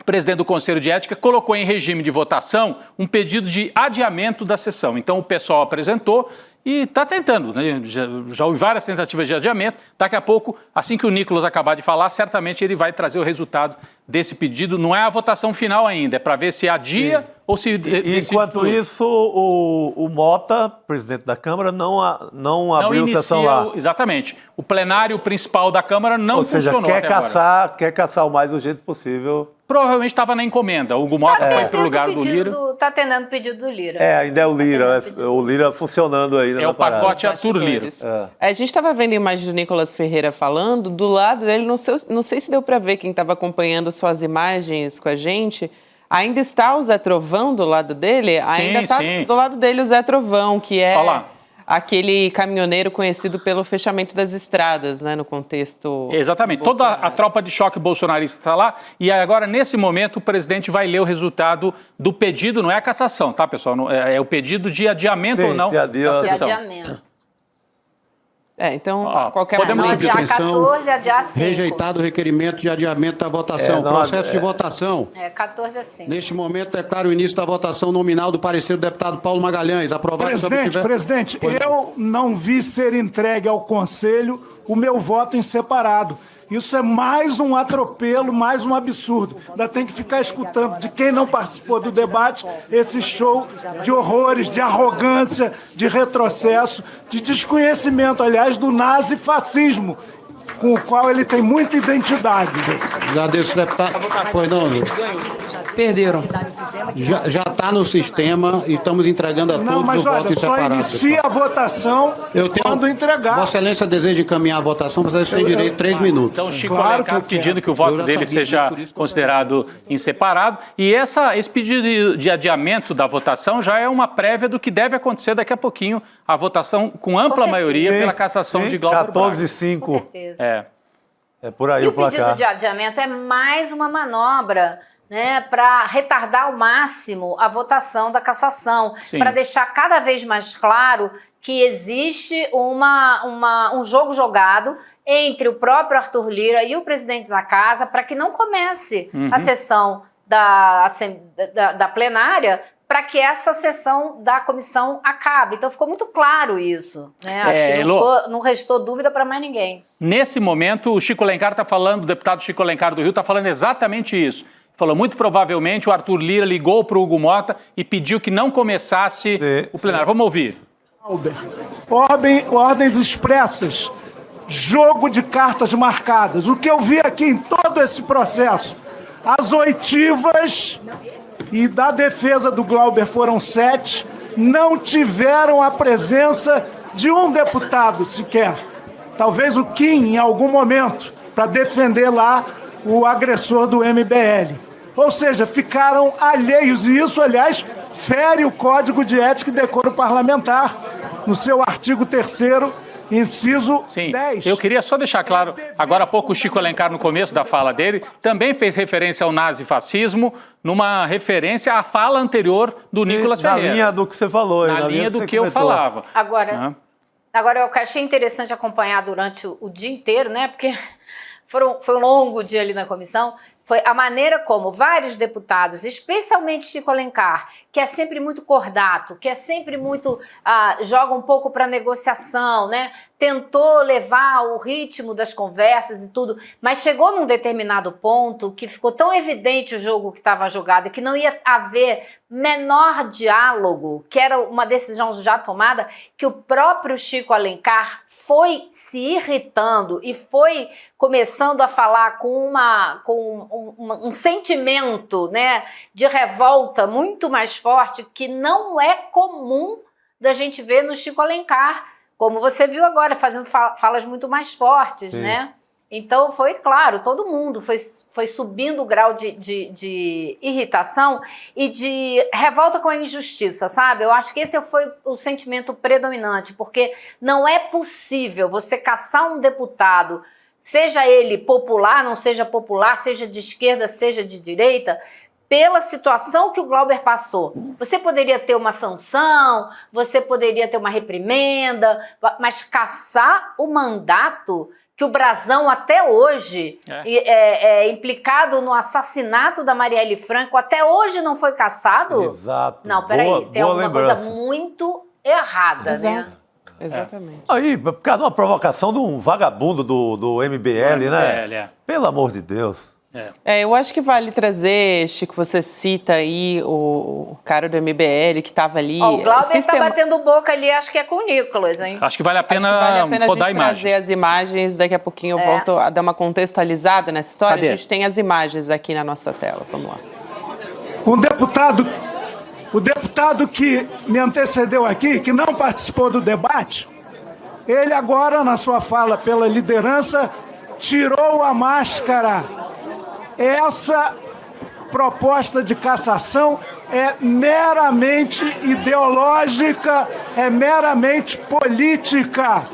o presidente do Conselho de Ética colocou em regime de votação um pedido de adiamento da sessão. Então, o pessoal apresentou e está tentando, né? Já houve várias tentativas de adiamento. Daqui a pouco, assim que o Nicolas acabar de falar, certamente ele vai trazer o resultado desse pedido. Não é a votação final ainda, é para ver se adia ou se... Enquanto isso, o Mota, presidente da Câmara, não abriu sessão lá. Exatamente. O plenário principal da Câmara não funcionou até agora. Quer caçar o mais urgente possível. Provavelmente estava na encomenda. O Hugo Mota foi para o lugar do Lira. Está atendendo o pedido do Lira. Ainda é o Lira. O Lira funcionando aí. É o pacote Arthur Lira. A gente estava vendo a imagem do Nicolas Ferreira falando, do lado dele, não sei se deu para ver quem estava acompanhando suas imagens com a gente, ainda está o Zé Trovão do lado dele? Ainda está do lado dele o Zé Trovão, que é aquele caminhoneiro conhecido pelo fechamento das estradas, né, no contexto... Exatamente. Toda a tropa de choque bolsonarista está lá e agora, nesse momento, o presidente vai ler o resultado do pedido, não é a cassação, tá, pessoal? É o pedido de adiamento ou não da sessão. Então, qualquer podemos momento. Dia 14 a dia 5. Rejeitado o requerimento de adiamento da votação. Processo de votação. 14 a 5. Neste momento, declaro o início da votação nominal do parecer do deputado Paulo Magalhães. Aprovado. Presidente, eu não vi ser entregue ao Conselho o meu voto em separado. Isso é mais um atropelo, mais um absurdo. Ainda tem que ficar escutando de quem não participou do debate esse show de horrores, de arrogância, de retrocesso, de desconhecimento, aliás, do nazifascismo, com o qual ele tem muita identidade. Agradeço, deputado. Pois não, Perderam. Já está no sistema e estamos entregando a todos o voto em separado. Só inicia a votação quando entregar. Vossa Excelência deseja encaminhar a votação, Vossa Excelência tem direito a 3 minutos. Então, Chico Alencar pedindo que o voto dele seja considerado em separado. E esse pedido de adiamento da votação já é uma prévia do que deve acontecer daqui a pouquinho, a votação com ampla maioria pela cassação de Glauber Braga. 14-5. Com certeza. É por aí e o placar. pedido de adiamento é mais uma manobra, né, para retardar ao máximo a votação da cassação, para deixar cada vez mais claro que existe um jogo jogado entre o próprio Arthur Lira e o presidente da casa para que não comece a sessão da plenária, para que essa sessão da comissão acabe. Então ficou muito claro isso, né? Acho que não restou dúvida para mais ninguém. Nesse momento, o Chico Alencar está falando, o deputado Chico Alencar do Rio está falando exatamente isso. Falou, muito provavelmente o Arthur Lira ligou para o Hugo Mota e pediu que não começasse o plenário. Vamos ouvir. Ordens expressas, jogo de cartas marcadas. O que eu vi aqui em todo esse processo, as oitivas e da defesa do Glauber foram 7, não tiveram a presença de um deputado sequer. Talvez o Kim, em algum momento, para defender lá o agressor do MBL. Ou seja, ficaram alheios, e isso, aliás, fere o Código de Ética e Decoro Parlamentar, no seu artigo 3º, inciso 10. Eu queria só deixar claro, agora há pouco o Chico Alencar, no começo da fala dele, também fez referência ao nazifascismo, numa referência à fala anterior do Nicolas Ferreira. Na linha do que você falou. Na linha do que eu falava. Agora, eu achei interessante acompanhar durante o dia inteiro, né, porque foi um longo dia ali na comissão, foi a maneira como vários deputados, especialmente Chico Alencar, que é sempre muito cordato, que é sempre muito, joga um pouco para negociação, né? Tentou levar o ritmo das conversas e tudo, mas chegou num determinado ponto que ficou tão evidente o jogo que estava jogado, que não ia haver menor diálogo, que era uma decisão já tomada, que o próprio Chico Alencar foi se irritando e foi começando a falar com um sentimento, né, de revolta muito mais forte, que não é comum da gente ver no Chico Alencar, como você viu agora, fazendo falas muito mais fortes, né? Então foi claro, todo mundo foi subindo o grau de irritação e de revolta com a injustiça, sabe? Eu acho que esse foi o sentimento predominante, porque não é possível você caçar um deputado, seja ele popular, não seja popular, seja de esquerda, seja de direita, pela situação que o Glauber passou. Você poderia ter uma sanção, você poderia ter uma reprimenda, mas caçar o mandato que o Brazão até hoje é implicado no assassinato da Marielle Franco, até hoje não foi caçado? Exato. Não, peraí, tem alguma coisa muito errada, né? Exatamente. Aí, por causa de uma provocação de um vagabundo do MBL, né? Pelo amor de Deus. Eu acho que vale trazer, Chico, você cita aí o cara do MBL que estava ali. O Glauber está batendo boca ali, acho que é com o Nicolas, hein? Acho que vale a pena rodar a imagem. Trazer as imagens, daqui a pouquinho eu volto a dar uma contextualizada nessa história. Cadê? A gente tem as imagens aqui na nossa tela, vamos lá. O deputado que me antecedeu aqui, que não participou do debate, ele agora, na sua fala pela liderança, tirou a máscara. Essa proposta de cassação é meramente ideológica, é meramente política.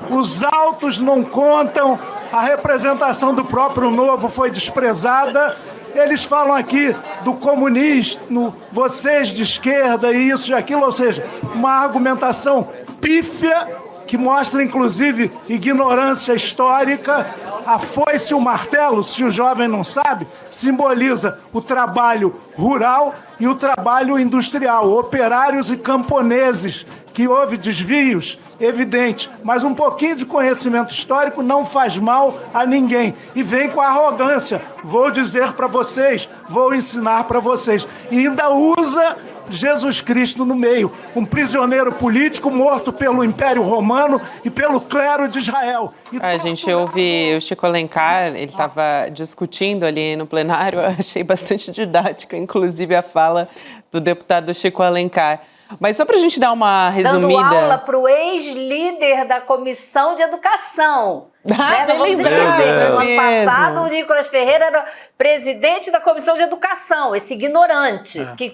Os autos não contam, a representação do próprio Novo foi desprezada. Eles falam aqui do comunismo, vocês de esquerda, isso e aquilo, ou seja, uma argumentação pífia que mostra, inclusive, ignorância histórica. A foice e o martelo, se o jovem não sabe, simboliza o trabalho rural e o trabalho industrial, operários e camponeses, que houve desvios evidentes, mas um pouquinho de conhecimento histórico não faz mal a ninguém. E vem com arrogância, vou dizer para vocês, vou ensinar para vocês. E ainda usa Jesus Cristo no meio, um prisioneiro político morto pelo Império Romano e pelo clero de Israel. A gente ouve o Chico Alencar, ele estava discutindo ali no plenário, eu achei bastante didática, inclusive a fala do deputado Chico Alencar. Mas só para a gente dar uma resumida... Dando aula para o ex-líder da Comissão de Educação. Ah, Não vamos esquecer, no ano passado o Nicolas Ferreira era presidente da Comissão de Educação, esse ignorante, que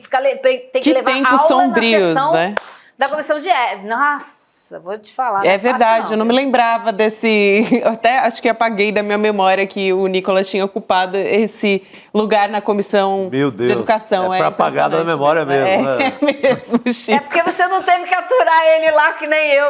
tem que levar aula sombrios, na sessão, né? Da Comissão de... Nossa, vou te falar. É verdade, eu não me lembrava desse... Até acho que apaguei da minha memória que o Nicolas tinha ocupado esse lugar na Comissão de Educação. É para apagar da memória mesmo. É mesmo, Chico. É porque você não teve que aturar ele lá que nem eu.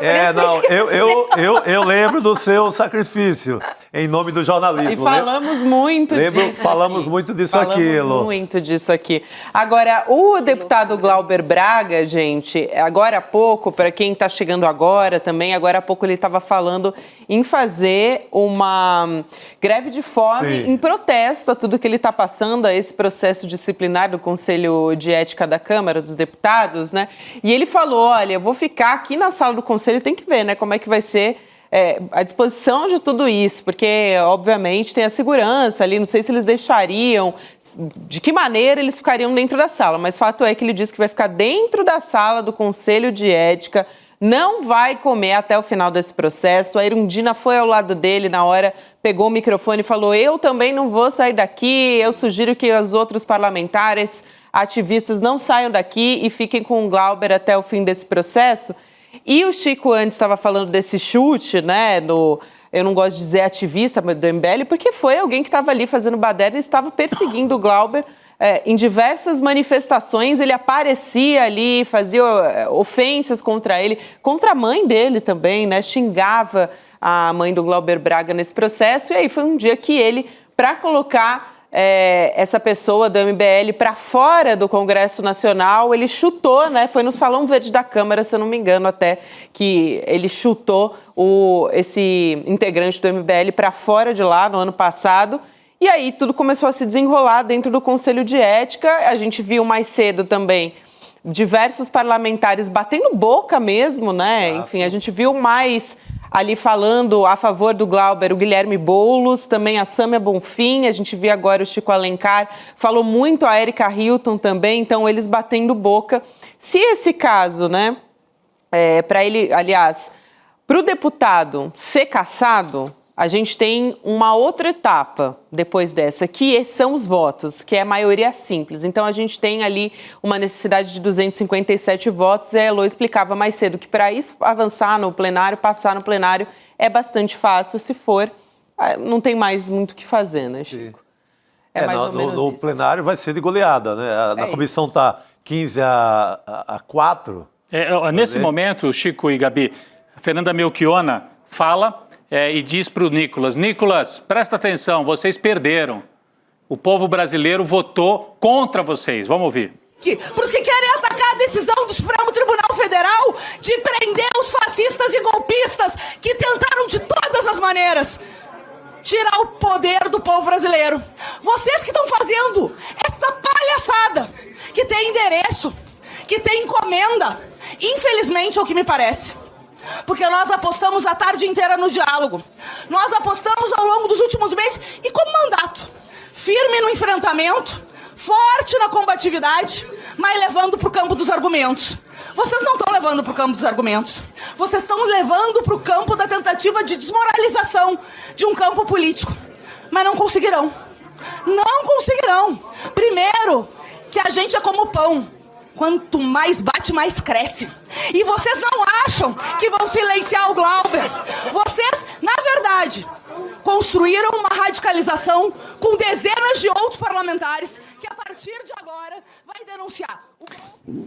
Eu lembro do seu sacrifício em nome do jornalismo. E falamos muito disso. Falamos muito disso aqui. Falamos muito disso aqui. Agora, o deputado Glauber Braga, gente, agora há pouco, para quem está chegando agora também, agora há pouco ele estava falando em fazer uma greve de fome em protesto a tudo que ele está passando, a esse processo disciplinar do Conselho de Ética da Câmara dos Deputados, né? E ele falou, olha, eu vou ficar aqui na sala do Conselho, tem que ver, né, como é que vai ser a disposição de tudo isso, porque, obviamente, tem a segurança ali, não sei se eles deixariam, de que maneira eles ficariam dentro da sala, mas fato é que ele disse que vai ficar dentro da sala do Conselho de Ética, não vai comer até o final desse processo. A Erundina foi ao lado dele na hora, pegou o microfone e falou, eu também não vou sair daqui, eu sugiro que os outros parlamentares, ativistas, não saiam daqui e fiquem com o Glauber até o fim desse processo. E o Chico antes estava falando desse chute, né, eu não gosto de dizer ativista, mas do MBL, porque foi alguém que estava ali fazendo baderna e estava perseguindo o Glauber. Em diversas manifestações ele aparecia ali, fazia ofensas contra ele, contra a mãe dele também, né? Xingava a mãe do Glauber Braga nesse processo. E aí foi um dia que ele, para colocar essa pessoa do MBL para fora do Congresso Nacional, ele chutou, né? Foi no Salão Verde da Câmara, se eu não me engano, até que ele chutou esse integrante do MBL para fora de lá no ano passado. E aí tudo começou a se desenrolar dentro do Conselho de Ética. A gente viu mais cedo também diversos parlamentares batendo boca mesmo, né? Enfim, a gente viu mais ali falando a favor do Glauber, o Guilherme Boulos, também a Sâmia Bonfim, a gente viu agora o Chico Alencar, falou muito a Érica Hilton também, então eles batendo boca. Se esse caso, né, para ele, aliás, para o deputado ser cassado, a gente tem uma outra etapa depois dessa, que são os votos, que é a maioria simples. Então, a gente tem ali uma necessidade de 257 votos. E a Elô explicava mais cedo que para isso avançar no plenário, passar no plenário, é bastante fácil. Se for, não tem mais muito o que fazer, né, Chico? No plenário vai ser de goleada, né? Na comissão está 15-4. Nesse momento, Chico e Gabi, a Fernanda Melchiona fala... e diz para o Nicolas, presta atenção, vocês perderam. O povo brasileiro votou contra vocês. Vamos ouvir. Para os que querem atacar a decisão do Supremo Tribunal Federal de prender os fascistas e golpistas que tentaram de todas as maneiras tirar o poder do povo brasileiro. Vocês que estão fazendo esta palhaçada, que tem endereço, que tem encomenda, infelizmente é o que me parece. Porque nós apostamos a tarde inteira no diálogo. Nós apostamos ao longo dos últimos meses e como mandato. Firme no enfrentamento, forte na combatividade, mas levando para o campo dos argumentos. Vocês não estão levando para o campo dos argumentos. Vocês estão levando para o campo da tentativa de desmoralização de um campo político. Mas não conseguirão. Não conseguirão. Primeiro, que a gente é como pão. Quanto mais bate, mais cresce. E vocês não acham que vão silenciar o Glauber. Vocês, na verdade, construíram uma radicalização com dezenas de outros parlamentares que, a partir de agora, vai denunciar.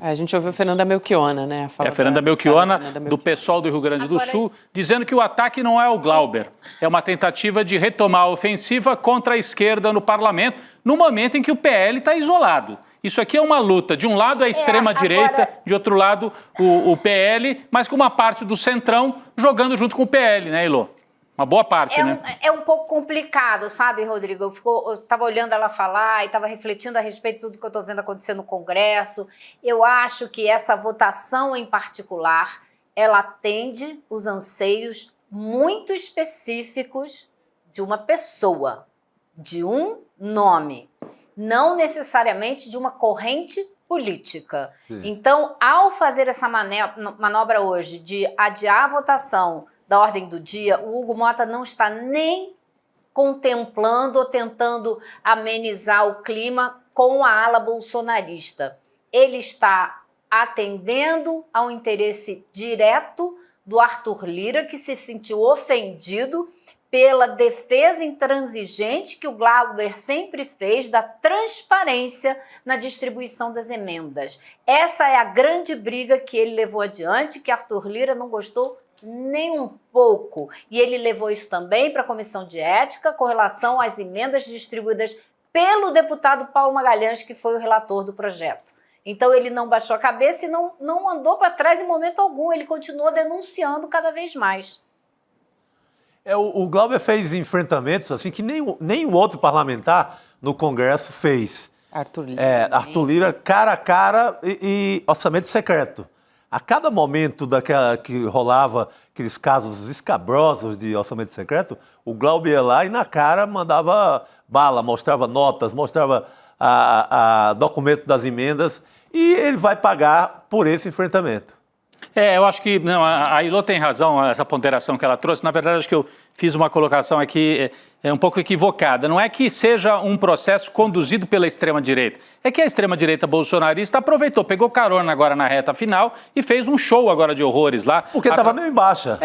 A gente ouviu Fernanda Melchiona, né? Fernanda Melchiona, do PSOL do Rio Grande do Sul, dizendo que o ataque não é o Glauber. É uma tentativa de retomar a ofensiva contra a esquerda no parlamento, no momento em que o PL está isolado. Isso aqui é uma luta. De um lado a extrema-direita, de outro lado o PL, mas com uma parte do centrão jogando junto com o PL, né, Ilô? Uma boa parte, né? É um pouco complicado, sabe, Rodrigo? Eu estava olhando ela falar e estava refletindo a respeito de tudo que eu estou vendo acontecer no Congresso. Eu acho que essa votação em particular, ela atende os anseios muito específicos de uma pessoa, de um nome, não necessariamente de uma corrente política. Sim. Então, ao fazer essa manobra hoje de adiar a votação da ordem do dia, o Hugo Mota não está nem contemplando ou tentando amenizar o clima com a ala bolsonarista. Ele está atendendo ao interesse direto do Arthur Lira, que se sentiu ofendido pela defesa intransigente que o Glauber sempre fez da transparência na distribuição das emendas. Essa é a grande briga que ele levou adiante, que Arthur Lira não gostou nem um pouco. E ele levou isso também para a Comissão de Ética com relação às emendas distribuídas pelo deputado Paulo Magalhães, que foi o relator do projeto. Então ele não baixou a cabeça e não andou para trás em momento algum, ele continuou denunciando cada vez mais. O Glauber fez enfrentamentos assim que nenhum outro parlamentar no Congresso fez. Arthur Lira. Arthur Lira cara a cara e orçamento secreto. A cada momento que rolava aqueles casos escabrosos de orçamento secreto, o Glauber ia lá e na cara mandava bala, mostrava notas, mostrava documento das emendas e ele vai pagar por esse enfrentamento. Eu acho que não, a Ilô tem razão, essa ponderação que ela trouxe. Na verdade, acho que eu fiz uma colocação aqui um pouco equivocada. Não é que seja um processo conduzido pela extrema-direita. É que a extrema-direita bolsonarista aproveitou, pegou carona agora na reta final e fez um show agora de horrores lá. Porque estava meio em baixa.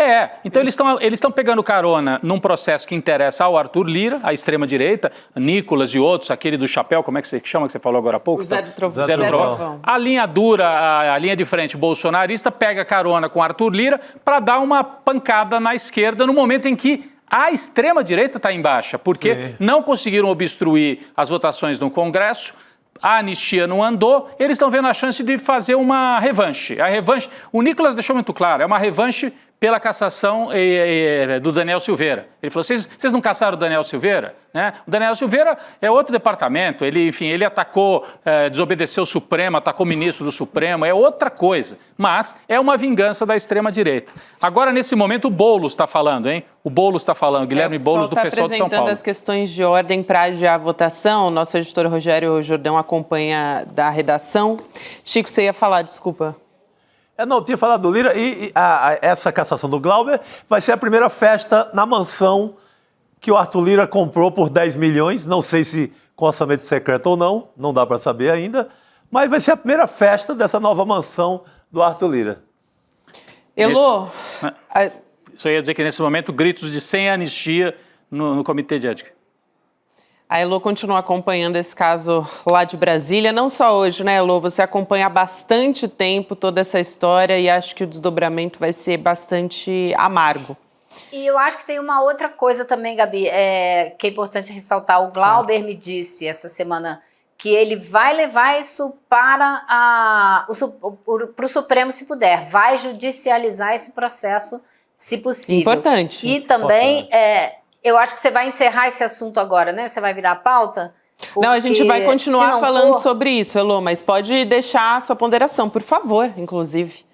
Então eles estão pegando carona num processo que interessa ao Arthur Lira, a extrema-direita, Nicolas e outros, aquele do chapéu, como é que você chama, que você falou agora há pouco? O Zé do Trovão. Zé do Trovão. A linha dura, a linha de frente bolsonarista, pega carona com Arthur Lira para dar uma pancada na esquerda no momento em que a extrema-direita está em baixa, porque não conseguiram obstruir as votações no Congresso, a anistia não andou, eles estão vendo a chance de fazer uma revanche. A revanche, o Nicolas deixou muito claro, é uma revanche pela cassação do Daniel Silveira. Ele falou, vocês não cassaram o Daniel Silveira? Né? O Daniel Silveira é outro departamento, ele atacou, desobedeceu o Supremo, atacou o ministro do Supremo, é outra coisa, mas é uma vingança da extrema-direita. Agora, nesse momento, o Boulos está falando, hein? O Boulos está falando, Guilherme Boulos, do PSOL de São Paulo. Apresentando as questões de ordem para adiar a votação, nosso editor Rogério Jordão acompanha da redação. Chico, você ia falar, desculpa. Não, eu tinha falado do Lira e essa cassação do Glauber vai ser a primeira festa na mansão que o Arthur Lira comprou por 10 milhões, não sei se com orçamento secreto ou não dá para saber ainda, mas vai ser a primeira festa dessa nova mansão do Arthur Lira. Elô... Só ia dizer que nesse momento gritos de sem anistia no Comitê de Ética. A Elô continua acompanhando esse caso lá de Brasília, não só hoje, né, Elô? Você acompanha há bastante tempo toda essa história e acho que o desdobramento vai ser bastante amargo. E eu acho que tem uma outra coisa também, Gabi, que é importante ressaltar. O Glauber me disse essa semana que ele vai levar isso para o Supremo se puder, vai judicializar esse processo se possível. Importante. E também... eu acho que você vai encerrar esse assunto agora, né? Você vai virar a pauta? Não, a gente vai continuar falando sobre isso, Elô, mas pode deixar a sua ponderação, por favor, inclusive.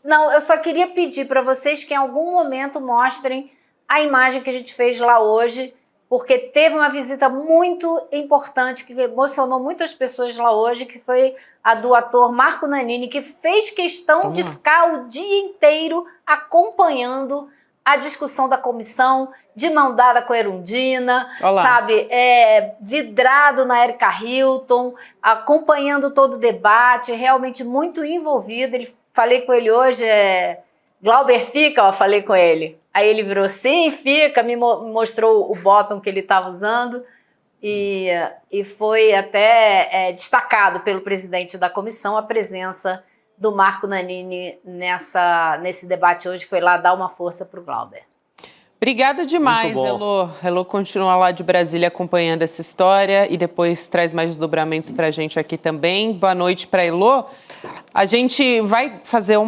Não, eu só queria pedir para vocês que em algum momento mostrem a imagem que a gente fez lá hoje, porque teve uma visita muito importante, que emocionou muitas pessoas lá hoje, que foi a do ator Marco Nanini, que fez questão de ficar o dia inteiro acompanhando a discussão da comissão, de mão dada com a Erundina, sabe? Vidrado na Erika Hilton, acompanhando todo o debate, realmente muito envolvido. Falei com ele hoje, Glauber fica, falei com ele. Aí ele virou, sim, fica, me mostrou o bottom que ele estava usando. E foi até destacado pelo presidente da comissão a presença do Marco Nannini nesse debate hoje, foi lá dar uma força para o Glauber. Obrigada demais, Elô. Elô continua lá de Brasília acompanhando essa história e depois traz mais desdobramentos para a gente aqui também. Boa noite para Elô. A gente vai fazer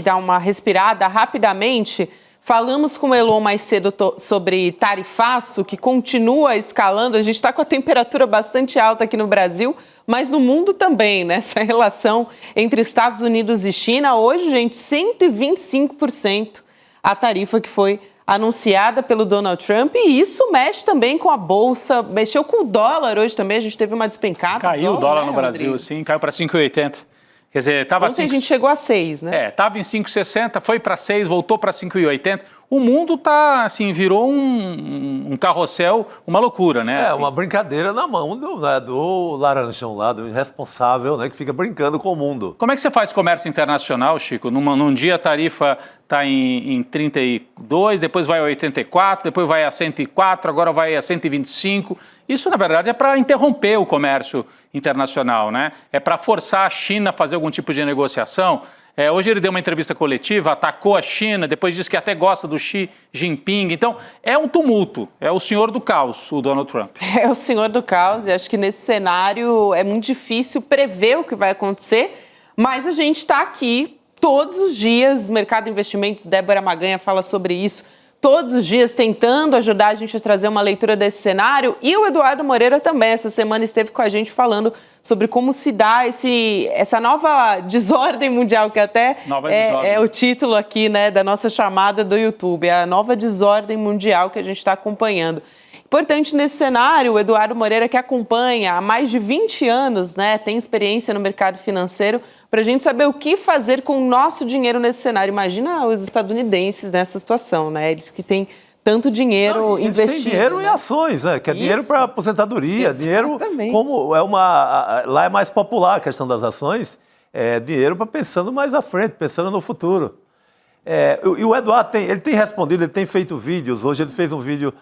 dar uma respirada rapidamente. Falamos com o Elô mais cedo sobre tarifaço, que continua escalando. A gente está com a temperatura bastante alta aqui no Brasil, mas no mundo também, né? Essa relação entre Estados Unidos e China. Hoje, gente, 125% a tarifa que foi anunciada pelo Donald Trump, e isso mexe também com a Bolsa, mexeu com o dólar hoje também, a gente teve uma despencada. Caiu o dólar no Brasil, sim, caiu para 5,80. Quer dizer, estava ontem a gente chegou a 6, né? Estava em 5,60, foi para 6, voltou para 5,80. O mundo tá, assim, virou um carrossel, uma loucura, né? Assim. Uma brincadeira na mão do laranjão lá, do irresponsável, né, que fica brincando com o mundo. Como é que você faz comércio internacional, Chico? Num dia a tarifa está em 32, depois vai a 84, depois vai a 104, agora vai a 125. Isso, na verdade, é para interromper o comércio internacional, né? É para forçar a China a fazer algum tipo de negociação. Hoje ele deu uma entrevista coletiva, atacou a China, depois disse que até gosta do Xi Jinping. Então, é um tumulto, é o senhor do caos, o Donald Trump. É o senhor do caos, e acho que nesse cenário é muito difícil prever o que vai acontecer, mas a gente está aqui todos os dias, Mercado de Investimentos, Débora Maganha fala sobre isso, todos os dias tentando ajudar a gente a trazer uma leitura desse cenário, e o Eduardo Moreira também, essa semana esteve com a gente falando sobre como se dá essa nova desordem mundial, que até é o título aqui, né, da nossa chamada do YouTube, a nova desordem mundial que a gente está acompanhando. Importante nesse cenário, o Eduardo Moreira, que acompanha há mais de 20 anos, né, tem experiência no mercado financeiro, para a gente saber o que fazer com o nosso dinheiro nesse cenário. Imagina os estadunidenses nessa situação, né? Eles que têm tanto dinheiro investido. Eles têm dinheiro em ações, né? Que é dinheiro para aposentadoria, exatamente. Dinheiro como lá é mais popular a questão das ações, é dinheiro para pensando mais à frente, pensando no futuro. E o Eduardo ele tem respondido, ele tem feito vídeos. Hoje ele fez um vídeo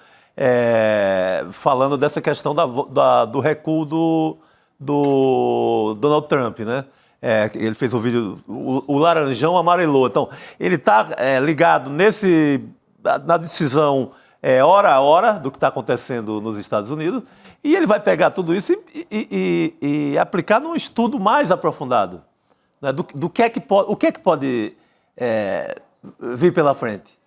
falando dessa questão do recuo do Donald Trump, né? Ele fez um vídeo, o laranjão amarelou. Então, ele está ligado na decisão hora a hora do que está acontecendo nos Estados Unidos, e ele vai pegar tudo isso e aplicar num estudo mais aprofundado, né, o que é que pode vir pela frente.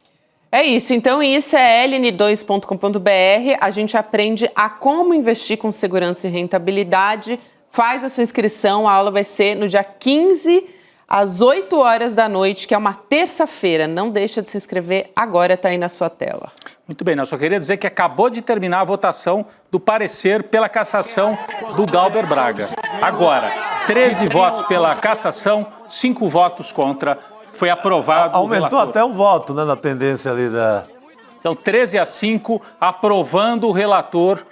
É isso, então isso é ln2.com.br, a gente aprende a como investir com segurança e rentabilidade. Faz a sua inscrição, a aula vai ser no dia 15, às 8 horas da noite, que é uma terça-feira. Não deixa de se inscrever agora, está aí na sua tela. Muito bem, eu só queria dizer que acabou de terminar a votação do parecer pela cassação do Glauber Braga. Agora, 13 votos pela cassação, 5 votos contra, foi aprovado. Aumentou até um voto, né, na tendência ali da... Então, 13-5, aprovando o relator,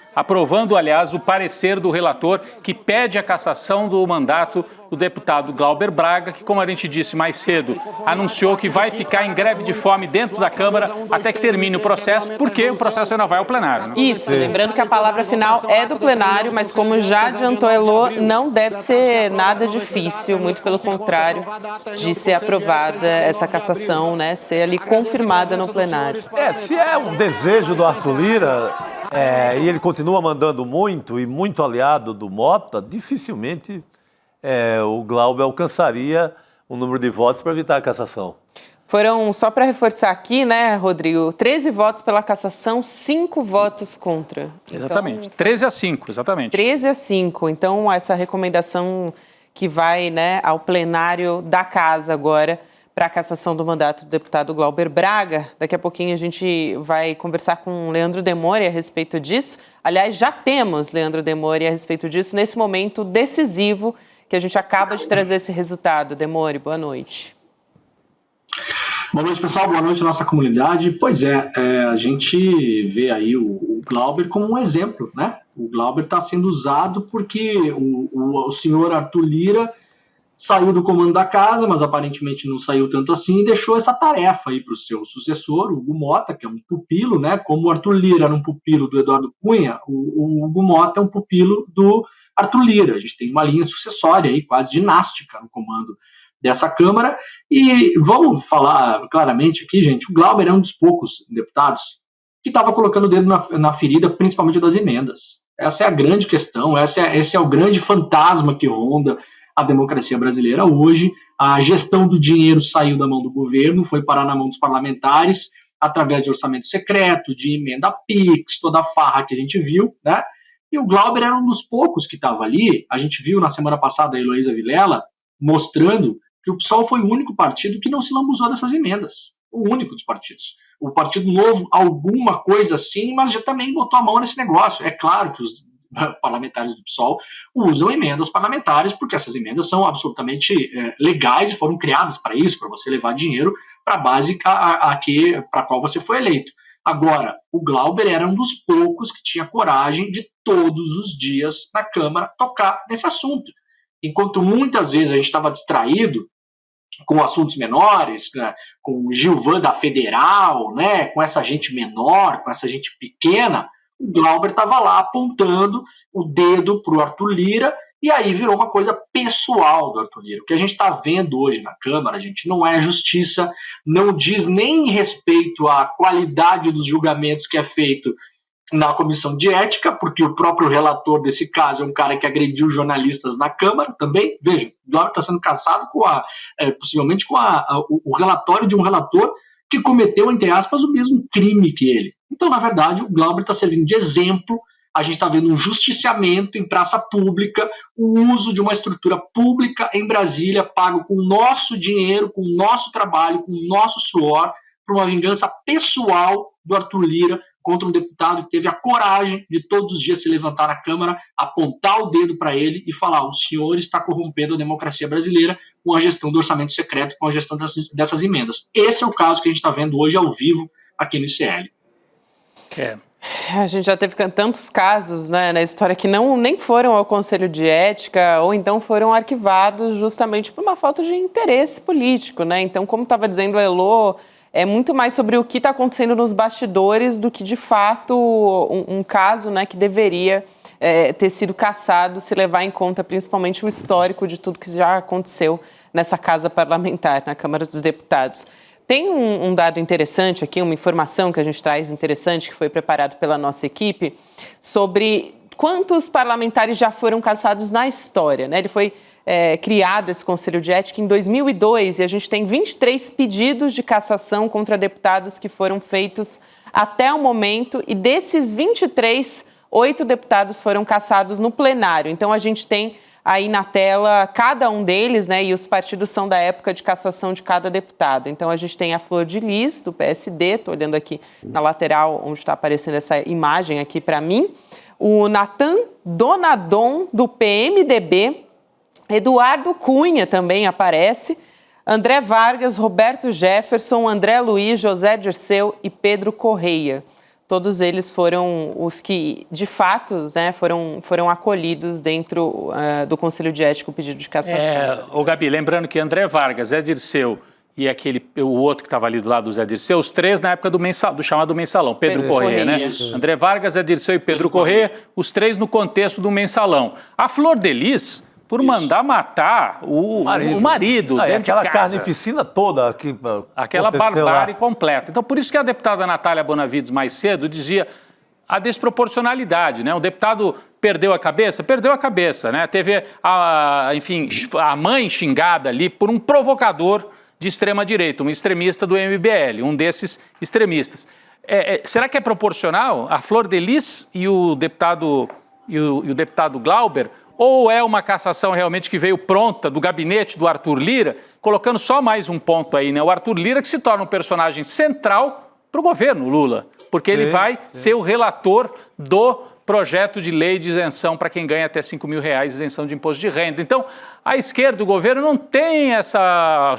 aliás, o parecer do relator, que pede a cassação do mandato do deputado Glauber Braga, que, como a gente disse mais cedo, anunciou que vai ficar em greve de fome dentro da Câmara até que termine o processo, porque o processo ainda vai ao plenário. Né? Isso, lembrando que a palavra final é do plenário, mas como já adiantou Elô, não deve ser nada difícil, muito pelo contrário, de ser aprovada essa cassação, né, ser ali confirmada no plenário. Se é um desejo do Arthur Lira, e ele continua mandando muito, e muito aliado do Mota, dificilmente o Glauber alcançaria o número de votos para evitar a cassação. Foram, só para reforçar aqui, né, Rodrigo, 13 votos pela cassação, 5 votos contra. Exatamente, então, 13-5, exatamente. 13-5, então essa recomendação que vai, né, ao plenário da casa agora, para a cassação do mandato do deputado Glauber Braga. Daqui a pouquinho a gente vai conversar com o Leandro Demore a respeito disso. Aliás, já temos Leandro Demore a respeito disso nesse momento decisivo que a gente acaba de trazer esse resultado. Demore, boa noite. Boa noite, pessoal. Boa noite, nossa comunidade. Pois a gente vê aí o Glauber como um exemplo, né? O Glauber está sendo usado porque o senhor Arthur Lira saiu do comando da casa, mas aparentemente não saiu tanto assim, e deixou essa tarefa aí para o seu sucessor, o Hugo Mota, que é um pupilo, né? Como o Arthur Lira era um pupilo do Eduardo Cunha, o Hugo Mota é um pupilo do Arthur Lira. A gente tem uma linha sucessória aí, quase dinástica, no comando dessa Câmara. E vamos falar claramente aqui, gente, o Glauber é um dos poucos deputados que estava colocando o dedo na ferida, principalmente das emendas. Essa é a grande questão, esse é o grande fantasma que ronda a democracia brasileira hoje. A gestão do dinheiro saiu da mão do governo, foi parar na mão dos parlamentares, através de orçamento secreto, de emenda PIX, toda a farra que a gente viu, né? E o Glauber era um dos poucos que estava ali. A gente viu na semana passada a Heloísa Vilela mostrando que o PSOL foi o único partido que não se lambuzou dessas emendas. O único dos partidos. O Partido Novo, alguma coisa assim, mas já também botou a mão nesse negócio. É claro que os parlamentares do PSOL usam emendas parlamentares, porque essas emendas são absolutamente legais e foram criadas para isso, para você levar dinheiro para a base para a qual você foi eleito. Agora, o Glauber era um dos poucos que tinha coragem de todos os dias na Câmara tocar nesse assunto. Enquanto muitas vezes a gente estava distraído com assuntos menores, né, com o Gilvan da Federal, né, com essa gente menor, com essa gente pequena, o Glauber estava lá apontando o dedo para o Arthur Lira, e aí virou uma coisa pessoal do Arthur Lira. O que a gente está vendo hoje na Câmara, gente, não é justiça, não diz nem respeito à qualidade dos julgamentos que é feito na comissão de ética, porque o próprio relator desse caso é um cara que agrediu jornalistas na Câmara também. Veja, o Glauber está sendo caçado possivelmente com o relatório de um relator que cometeu, entre aspas, o mesmo crime que ele. Então, na verdade, o Glauber está servindo de exemplo. A gente está vendo um justiciamento em praça pública, o uso de uma estrutura pública em Brasília, pago com o nosso dinheiro, com o nosso trabalho, com o nosso suor, para uma vingança pessoal do Arthur Lira contra um deputado que teve a coragem de todos os dias se levantar na Câmara, apontar o dedo para ele e falar: o senhor está corrompendo a democracia brasileira com a gestão do orçamento secreto, com a gestão dessas emendas. Esse é o caso que a gente está vendo hoje ao vivo aqui no ICL. A gente já teve tantos casos, né, na história que nem foram ao Conselho de Ética ou então foram arquivados justamente por uma falta de interesse político, né? Então, como estava dizendo a Elô, é muito mais sobre o que está acontecendo nos bastidores do que, de fato, um caso, né, que deveria ter sido cassado, se levar em conta principalmente o histórico de tudo que já aconteceu nessa casa parlamentar, na Câmara dos Deputados. Tem um dado interessante aqui, uma informação que a gente traz interessante, que foi preparado pela nossa equipe, sobre quantos parlamentares já foram cassados na história, né? Ele foi criado, esse Conselho de Ética, em 2002, e a gente tem 23 pedidos de cassação contra deputados que foram feitos até o momento, e desses 23, 8 deputados foram cassados no plenário. Então, a gente tem aí na tela cada um deles, né, e os partidos são da época de cassação de cada deputado. Então, a gente tem a Flor de Lis, do PSD, estou olhando aqui na lateral, onde está aparecendo essa imagem aqui para mim, o Natan Donadon, do PMDB, Eduardo Cunha também aparece, André Vargas, Roberto Jefferson, André Luiz, José Dirceu e Pedro Correia. Todos eles foram os que, de fato, né, foram acolhidos dentro do Conselho de Ética, o pedido de cassação. Ô Gabi, lembrando que André Vargas, Zé Dirceu e o outro que estava ali do lado do Zé Dirceu, os três na época do chamado mensalão, Pedro Correia, né? Isso. André Vargas, Zé Dirceu e Pedro Correia, os três no contexto do mensalão. A Flor de Lis, por mandar matar o marido dentro aquela de casa. carnificina toda que aquela barbárie completa. Então, por isso que a deputada Natália Bonavides, mais cedo, dizia a desproporcionalidade, né? O deputado perdeu a cabeça? Perdeu a cabeça, né? Teve, a mãe xingada ali por um provocador de extrema-direita, um extremista do MBL, um desses extremistas. Será que é proporcional a Flor de Lis e o deputado Glauber? Ou é uma cassação realmente que veio pronta do gabinete do Arthur Lira, colocando só mais um ponto aí, né? O Arthur Lira que se torna um personagem central para o governo Lula, porque ele vai ser o relator do projeto de lei de isenção para quem ganha até R$5 mil, isenção de imposto de renda. Então, a esquerda, o governo, não tem essa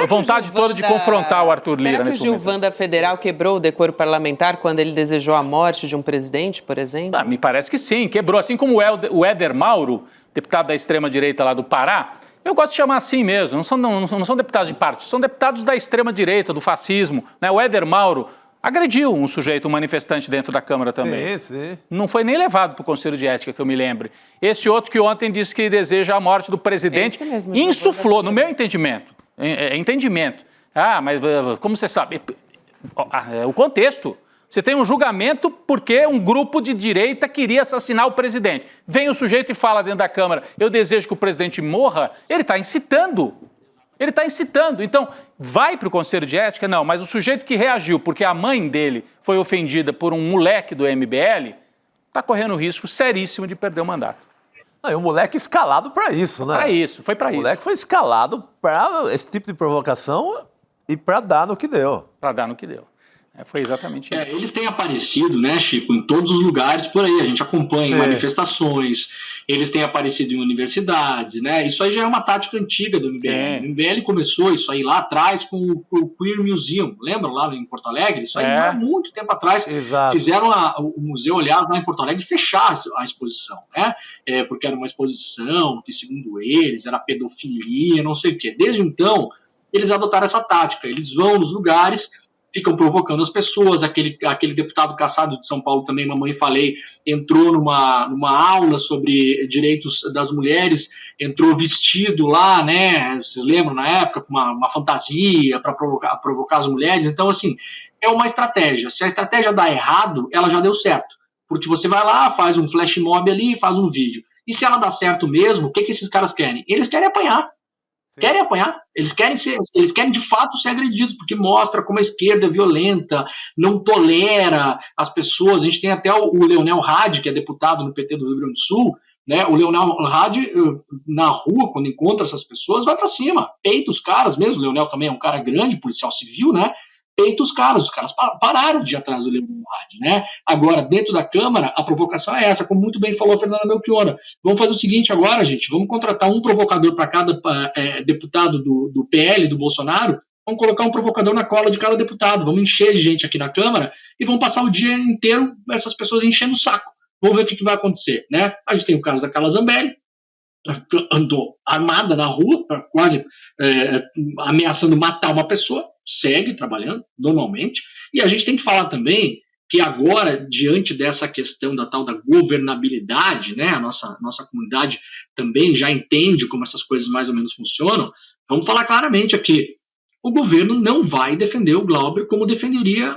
vontade toda de confrontar o Arthur Lira nesse momento. Será que o Gilvan da Federal quebrou o decoro parlamentar quando ele desejou a morte de um presidente, por exemplo? Me parece que sim, quebrou. Assim como o Éder Mauro, deputado da extrema-direita lá do Pará, Eu gosto de chamar assim mesmo, não são deputados de partido, são deputados da extrema-direita, do fascismo. Né? O Éder Mauro agrediu um sujeito, um manifestante dentro da Câmara também. Sim. Não foi nem levado para o Conselho de Ética, que eu me lembre. Esse outro que ontem disse que deseja a morte do presidente, insuflou, no meu entendimento. Entendimento. Ah, mas como você sabe? O contexto. Você tem um julgamento porque um grupo de direita queria assassinar o presidente. Vem o sujeito e fala dentro da Câmara, eu desejo que o presidente morra, ele está incitando. Ele está incitando. Então, vai para o Conselho de Ética? Não, mas o sujeito que reagiu porque a mãe dele foi ofendida por um moleque do MBL, está correndo risco seríssimo de perder o mandato. Não, e o moleque escalado para isso, né? Foi para isso. O moleque foi escalado para esse tipo de provocação e para dar no que deu. Para dar no que deu. Foi exatamente isso. Eles têm aparecido, né, Chico, em todos os lugares por aí. A gente acompanha manifestações, eles têm aparecido em universidades, né? Isso aí já é uma tática antiga do MBL. O MBL começou isso aí lá atrás com o Queer Museum. Lembram lá em Porto Alegre? Isso aí há muito tempo atrás. Exato. Fizeram o museu, aliás, lá em Porto Alegre, fechar a exposição, né? Porque era uma exposição que, segundo eles, era pedofilia, não sei o quê. Desde então, eles adotaram essa tática. Eles vão nos lugares, ficam provocando as pessoas. Aquele deputado caçado de São Paulo também, Mamãe Falei, entrou numa aula sobre direitos das mulheres, entrou vestido lá, né, vocês lembram na época, com uma fantasia para provocar as mulheres. Então, assim, é uma estratégia. Se a estratégia dá errado, ela já deu certo, porque você vai lá, faz um flash mob ali, faz um vídeo. E se ela dá certo mesmo, o que esses caras querem? Eles querem apanhar. Querem apanhar, eles querem de fato ser agredidos, porque mostra como a esquerda é violenta, não tolera as pessoas. A gente tem até o Leonel Hadi, que é deputado no PT do Rio Grande do Sul, né? O Leonel Hadi, na rua, quando encontra essas pessoas, vai para cima, peita os caras mesmo. O Leonel também é um cara grande, policial civil, né? Peita os caras pararam de ir atrás do Leonel Hadi, né? Agora, dentro da Câmara, a provocação é essa, como muito bem falou a Fernanda Melchiona. Vamos fazer o seguinte agora, gente, vamos contratar um provocador para cada deputado do PL, do Bolsonaro, vamos colocar um provocador na cola de cada deputado, vamos encher de gente aqui na Câmara e vamos passar o dia inteiro essas pessoas enchendo o saco. Vamos ver o que vai acontecer, né? A gente tem o caso da Carla Zambelli, andou armada na rua, quase ameaçando matar uma pessoa, segue trabalhando normalmente. E a gente tem que falar também que agora, diante dessa questão da tal da governabilidade, né, a nossa comunidade também já entende como essas coisas mais ou menos funcionam. Vamos falar claramente aqui, o governo não vai defender o Glauber como defenderia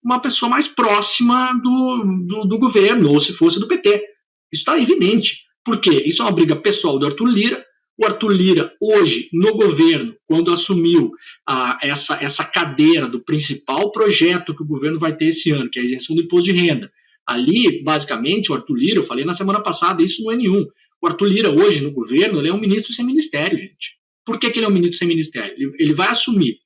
uma pessoa mais próxima do governo, ou se fosse do PT. Isso está evidente. Por quê? Isso é uma briga pessoal do Arthur Lira. O Arthur Lira, hoje, no governo, quando assumiu essa cadeira do principal projeto que o governo vai ter esse ano, que é a isenção do imposto de renda, ali, basicamente, o Arthur Lira, eu falei na semana passada, isso não é nenhum. O Arthur Lira, hoje, no governo, ele é um ministro sem ministério, gente. Por que ele é um ministro sem ministério? Ele vai assumir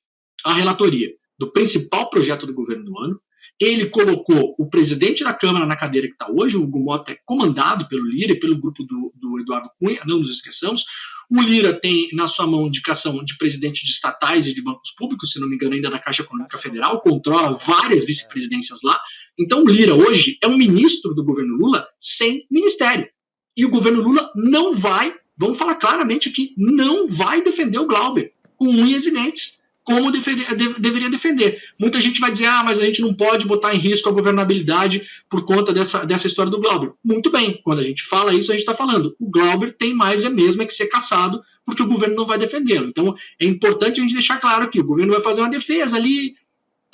a relatoria do principal projeto do governo do ano. Ele colocou o presidente da Câmara na cadeira que está hoje, o Hugo Mota é comandado pelo Lira e pelo grupo do Eduardo Cunha, não nos esqueçamos. O Lira tem na sua mão indicação de presidente de estatais e de bancos públicos, se não me engano, ainda da Caixa Econômica Federal, controla várias vice-presidências lá. Então o Lira hoje é um ministro do governo Lula sem ministério. E o governo Lula não vai, vamos falar claramente aqui, não vai defender o Glauber com unhas e dentes, como deveria defender. Muita gente vai dizer, mas a gente não pode botar em risco a governabilidade por conta dessa história do Glauber. Muito bem, quando a gente fala isso, a gente está falando, o Glauber tem mais mesmo que ser caçado, porque o governo não vai defendê-lo. Então, é importante a gente deixar claro que o governo vai fazer uma defesa ali,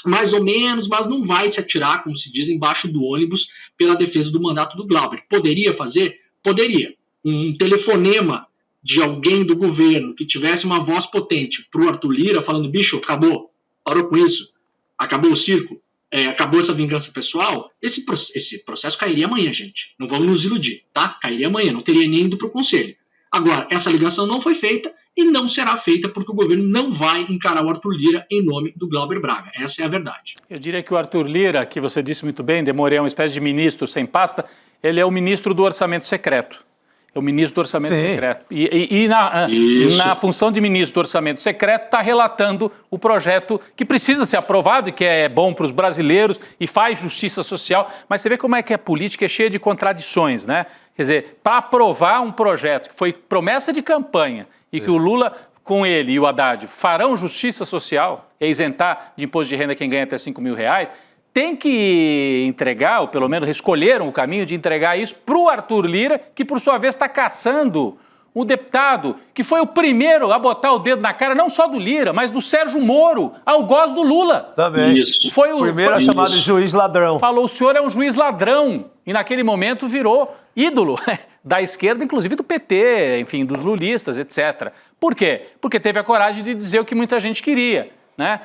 mais ou menos, mas não vai se atirar, como se diz, embaixo do ônibus pela defesa do mandato do Glauber. Poderia fazer? Poderia. Um telefonema de alguém do governo que tivesse uma voz potente para o Arthur Lira falando, bicho, acabou, parou com isso, acabou o circo, acabou essa vingança pessoal, esse processo cairia amanhã, gente. Não vamos nos iludir, tá? Cairia amanhã, não teria nem ido para o conselho. Agora, essa ligação não foi feita e não será feita porque o governo não vai encarar o Arthur Lira em nome do Glauber Braga. Essa é a verdade. Eu diria que o Arthur Lira, que você disse muito bem, Demorei é uma espécie de ministro sem pasta, ele é o ministro do orçamento secreto. É o ministro do Orçamento Secreto. E na função de ministro do Orçamento Secreto está relatando o projeto que precisa ser aprovado e que é bom para os brasileiros e faz justiça social. Mas você vê como é que a política é cheia de contradições, né? Quer dizer, para aprovar um projeto que foi promessa de campanha e que o Lula, com ele e o Haddad, farão justiça social, é isentar de imposto de renda quem ganha até R$5.000, tem que entregar, ou pelo menos escolheram o caminho de entregar isso para o Arthur Lira, que por sua vez está caçando o deputado que foi o primeiro a botar o dedo na cara, não só do Lira, mas do Sérgio Moro, algoz do Lula. Também. Isso. Foi o primeiro a chamar de juiz ladrão. Falou, o senhor é um juiz ladrão. E naquele momento virou ídolo da esquerda, inclusive do PT, enfim, dos lulistas, etc. Por quê? Porque teve a coragem de dizer o que muita gente queria, né?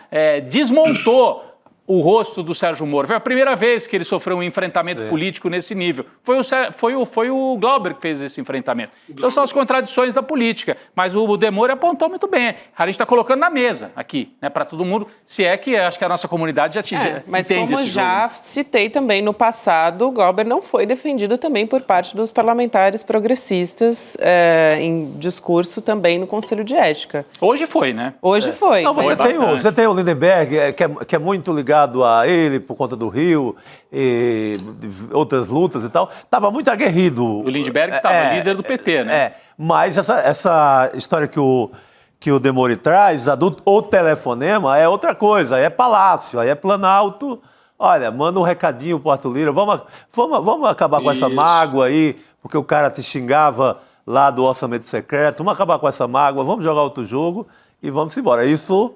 Desmontou o rosto do Sérgio Moro. Foi a primeira vez que ele sofreu um enfrentamento político nesse nível. Foi o Glauber que fez esse enfrentamento. Então são as contradições da política. Mas o Demore apontou muito bem. A gente está colocando na mesa aqui, né, para todo mundo, se é que acho que a nossa comunidade já mas entende como esse já jogo. citei também no passado, o Glauber não foi defendido também por parte dos parlamentares progressistas em discurso também no Conselho de Ética. Hoje foi, né? Hoje foi. Não, você tem o Lindenberg, que é muito ligado a ele por conta do Rio, e outras lutas e tal. Estava muito aguerrido. O Lindbergh estava líder do PT, né? Mas essa história que o Demore traz, o telefonema, é outra coisa. Aí é Palácio, aí é Planalto. Olha, manda um recadinho pro Arthur Lira. Vamos acabar com essa mágoa aí, porque o cara te xingava lá do orçamento secreto. Vamos acabar com essa mágoa, vamos jogar outro jogo e vamos embora. Isso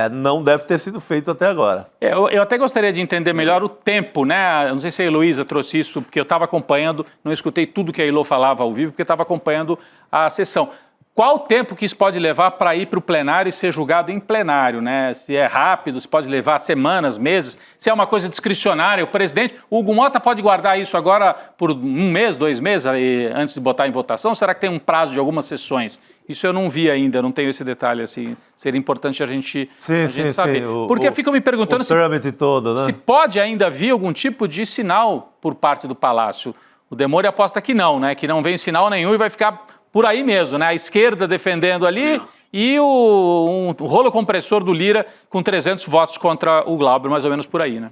não deve ter sido feito até agora. Eu até gostaria de entender melhor o tempo, né? Eu não sei se a Heloísa trouxe isso, porque eu estava acompanhando, não escutei tudo que a Elo falava ao vivo, porque estava acompanhando a sessão. Qual o tempo que isso pode levar para ir para o plenário e ser julgado em plenário, né? Se é rápido, se pode levar semanas, meses, se é uma coisa discricionária. O presidente, o Hugo Mota pode guardar isso agora por 1 mês, 2 meses, antes de botar em votação? Será que tem um prazo de algumas sessões? Isso eu não vi ainda, não tenho esse detalhe, assim, seria importante a gente saber. Porque eu fico me perguntando se pode ainda vir algum tipo de sinal por parte do Palácio. O Demore aposta que não, né? Que não vem sinal nenhum e vai ficar por aí mesmo, né? A esquerda defendendo ali e um rolo compressor do Lira com 300 votos contra o Glauber, mais ou menos por aí, né?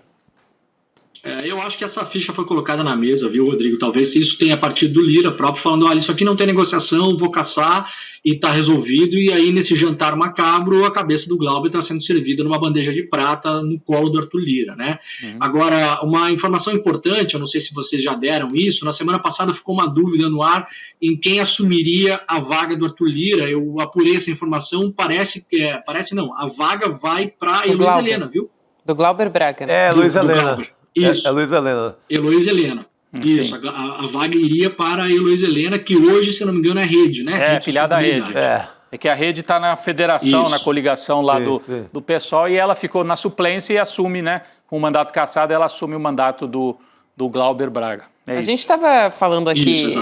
Eu acho que essa ficha foi colocada na mesa, viu, Rodrigo? Talvez isso tenha partido do Lira próprio, falando, olha, isso aqui não tem negociação, vou caçar e tá resolvido. E aí, nesse jantar macabro, a cabeça do Glauber está sendo servida numa bandeja de prata no colo do Arthur Lira, né? Agora, uma informação importante, eu não sei se vocês já deram isso, na semana passada ficou uma dúvida no ar em quem assumiria a vaga do Arthur Lira. Eu apurei essa informação, parece não, a vaga vai para Heloísa Helena, viu? Do Glauber Braga, né? Heloísa Helena. Isso. Heloísa Helena. Heloísa Helena. Isso, a vaga iria para a Heloísa Helena, que hoje, se não me engano, é Rede, né? Filiada à Rede. É que a Rede está na federação, na coligação lá do PSOL, e ela ficou na suplência e assume, né? Com o mandato cassado, ela assume o mandato do Glauber Braga. A gente estava falando aqui,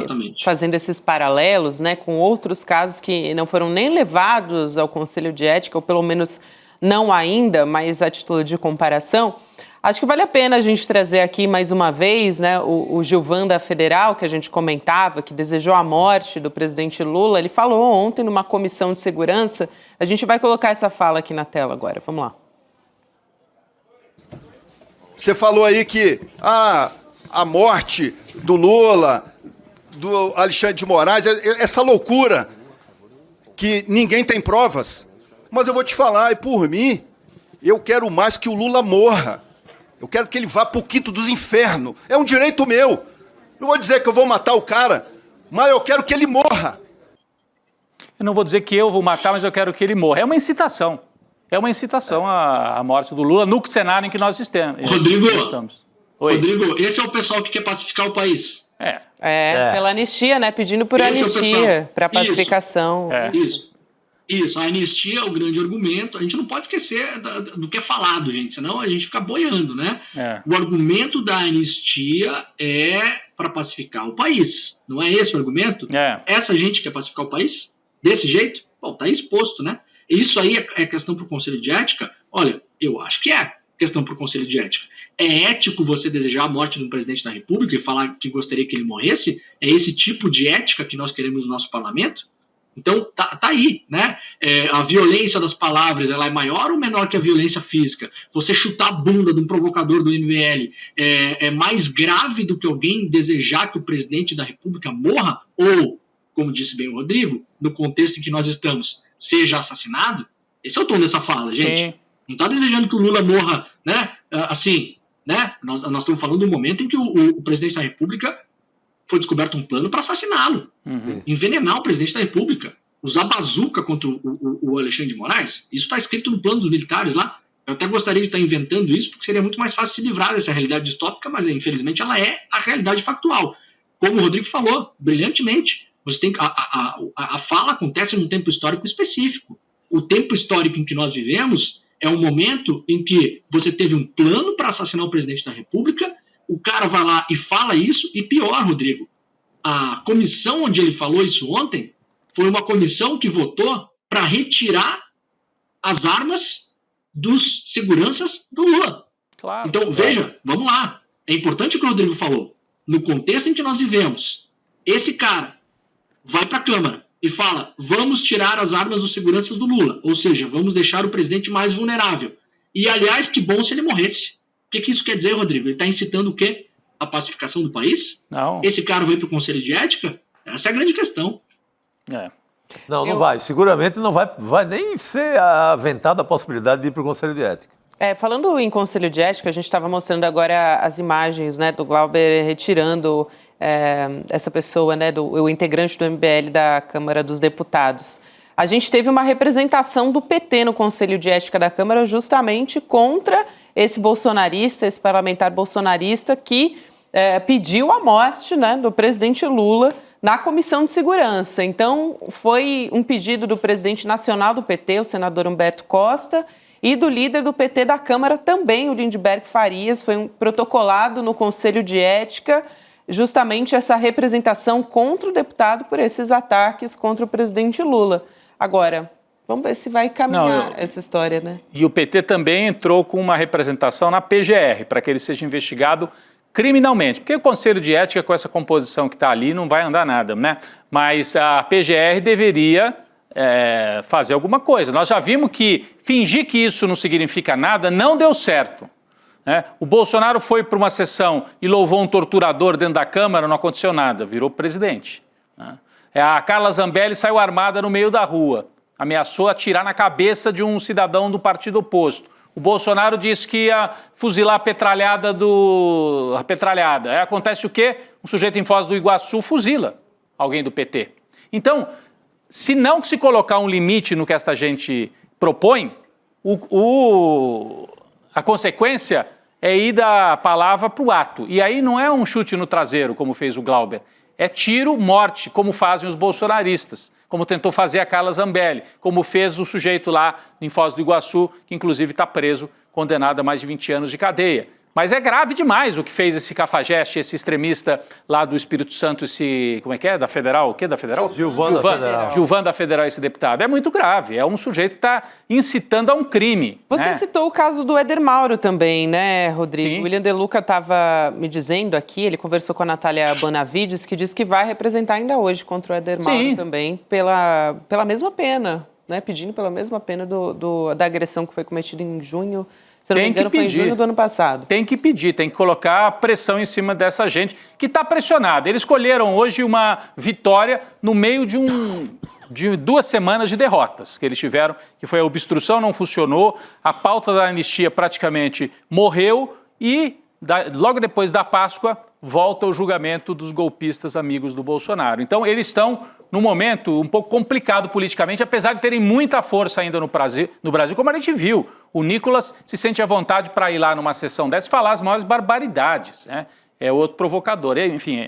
fazendo esses paralelos, né? Com outros casos que não foram nem levados ao Conselho de Ética, ou pelo menos não ainda, mas a título de comparação. Acho que vale a pena a gente trazer aqui mais uma vez, né, o Gilvan da Federal, que a gente comentava, que desejou a morte do presidente Lula. Ele falou ontem numa comissão de segurança. A gente vai colocar essa fala aqui na tela agora. Vamos lá. Você falou aí que a morte do Lula, do Alexandre de Moraes, essa loucura que ninguém tem provas. Mas eu vou te falar, e por mim, eu quero mais que o Lula morra. Eu quero que ele vá para o quinto dos infernos. É um direito meu. Não vou dizer que eu vou matar o cara, mas eu quero que ele morra. Eu não vou dizer que eu vou matar, mas eu quero que ele morra. É uma incitação. É uma incitação à morte do Lula no cenário em que nós estamos. Rodrigo, esse é o pessoal que quer pacificar o país. Pela anistia, né? Pedindo por anistia, para pacificação. Isso, a anistia é o grande argumento. A gente não pode esquecer do que é falado, gente, senão a gente fica boiando, né? O argumento da anistia é para pacificar o país. Não é esse o argumento? Essa gente quer pacificar o país? Desse jeito? Bom, tá exposto, né? Isso aí é questão para o Conselho de Ética? Olha, eu acho que é questão para o Conselho de Ética. É ético você desejar a morte de um presidente da República e falar que gostaria que ele morresse? É esse tipo de ética que nós queremos no nosso parlamento? Então, tá aí, né? A violência das palavras, ela é maior ou menor que a violência física? Você chutar a bunda de um provocador do MBL é mais grave do que alguém desejar que o presidente da República morra? Ou como disse bem o Rodrigo, no contexto em que nós estamos, seja assassinado, esse é o tom dessa fala, gente. Sim. Não está desejando que o Lula morra, né? Assim, né? Nós estamos falando do momento em que o presidente da República foi descoberto um plano para assassiná-lo, envenenar o presidente da República, usar bazuca contra o Alexandre de Moraes. Isso está escrito no plano dos militares lá. Eu até gostaria de estar inventando isso, porque seria muito mais fácil se livrar dessa realidade distópica, mas infelizmente ela é a realidade factual. Como o Rodrigo falou, brilhantemente, você tem a fala acontece num tempo histórico específico. O tempo histórico em que nós vivemos é um momento em que você teve um plano para assassinar o presidente da República, o cara vai lá e fala isso, e pior, Rodrigo, a comissão onde ele falou isso ontem foi uma comissão que votou para retirar as armas dos seguranças do Lula. Claro. Então, veja, vamos lá. É importante o que o Rodrigo falou. No contexto em que nós vivemos, esse cara vai para a Câmara e fala, vamos tirar as armas dos seguranças do Lula. Ou seja, vamos deixar o presidente mais vulnerável. E, aliás, que bom se ele morresse. O que isso quer dizer, Rodrigo? Ele está incitando o quê? A pacificação do país? Não. Esse cara vai para o Conselho de Ética? Essa é a grande questão. Não vai. Seguramente não vai nem ser aventada a possibilidade de ir para o Conselho de Ética. Falando em Conselho de Ética, a gente estava mostrando agora as imagens, né, do Glauber retirando essa pessoa, né, o integrante do MBL da Câmara dos Deputados. A gente teve uma representação do PT no Conselho de Ética da Câmara justamente contra esse bolsonarista, esse parlamentar bolsonarista que pediu a morte, né, do presidente Lula na Comissão de Segurança. Então, foi um pedido do presidente nacional do PT, o senador Humberto Costa, e do líder do PT da Câmara também, o Lindbergh Farias. Foi protocolado no Conselho de Ética justamente essa representação contra o deputado por esses ataques contra o presidente Lula. Agora, vamos ver se vai caminhar essa história, né? E o PT também entrou com uma representação na PGR, para que ele seja investigado criminalmente. Porque o Conselho de Ética, com essa composição que está ali, não vai andar nada, né? Mas a PGR deveria fazer alguma coisa. Nós já vimos que fingir que isso não significa nada não deu certo. Né? O Bolsonaro foi para uma sessão e louvou um torturador dentro da Câmara, não aconteceu nada, virou presidente. Né? A Carla Zambelli saiu armada no meio da rua, ameaçou atirar na cabeça de um cidadão do partido oposto. O Bolsonaro disse que ia fuzilar a petralhada. Aí acontece o quê? Um sujeito em Foz do Iguaçu fuzila alguém do PT. Então, se não se colocar um limite no que esta gente propõe, a consequência é ir da palavra para o ato. E aí não é um chute no traseiro, como fez o Glauber. É tiro, morte, como fazem os bolsonaristas, como tentou fazer a Carla Zambelli, como fez o sujeito lá em Foz do Iguaçu, que inclusive está preso, condenado a mais de 20 anos de cadeia. Mas é grave demais o que fez esse cafajeste, esse extremista lá do Espírito Santo, esse, como é que é, da Federal? O que da Federal? Gilvan da Federal. Gilvan da Federal, esse deputado. É muito grave, é um sujeito que está incitando a um crime. Você citou o caso do Éder Mauro também, né, Rodrigo? Sim. O William De Luca estava me dizendo aqui, ele conversou com a Natália Bonavides, que diz que vai representar ainda hoje contra o Éder Mauro também, pela mesma pena, né, pedindo pela mesma pena da agressão que foi cometida em junho. Se não me engano, foi em junho do ano passado. Tem que pedir, tem que colocar pressão em cima dessa gente que está pressionada. Eles escolheram hoje uma vitória no meio de 2 semanas de derrotas que eles tiveram, que foi a obstrução não funcionou, a pauta da anistia praticamente morreu e logo depois da Páscoa volta o julgamento dos golpistas amigos do Bolsonaro. Então eles estão num momento um pouco complicado politicamente, apesar de terem muita força ainda no Brasil, como a gente viu. O Nicolas se sente à vontade para ir lá numa sessão dessa e falar as maiores barbaridades, né? É outro provocador. Enfim,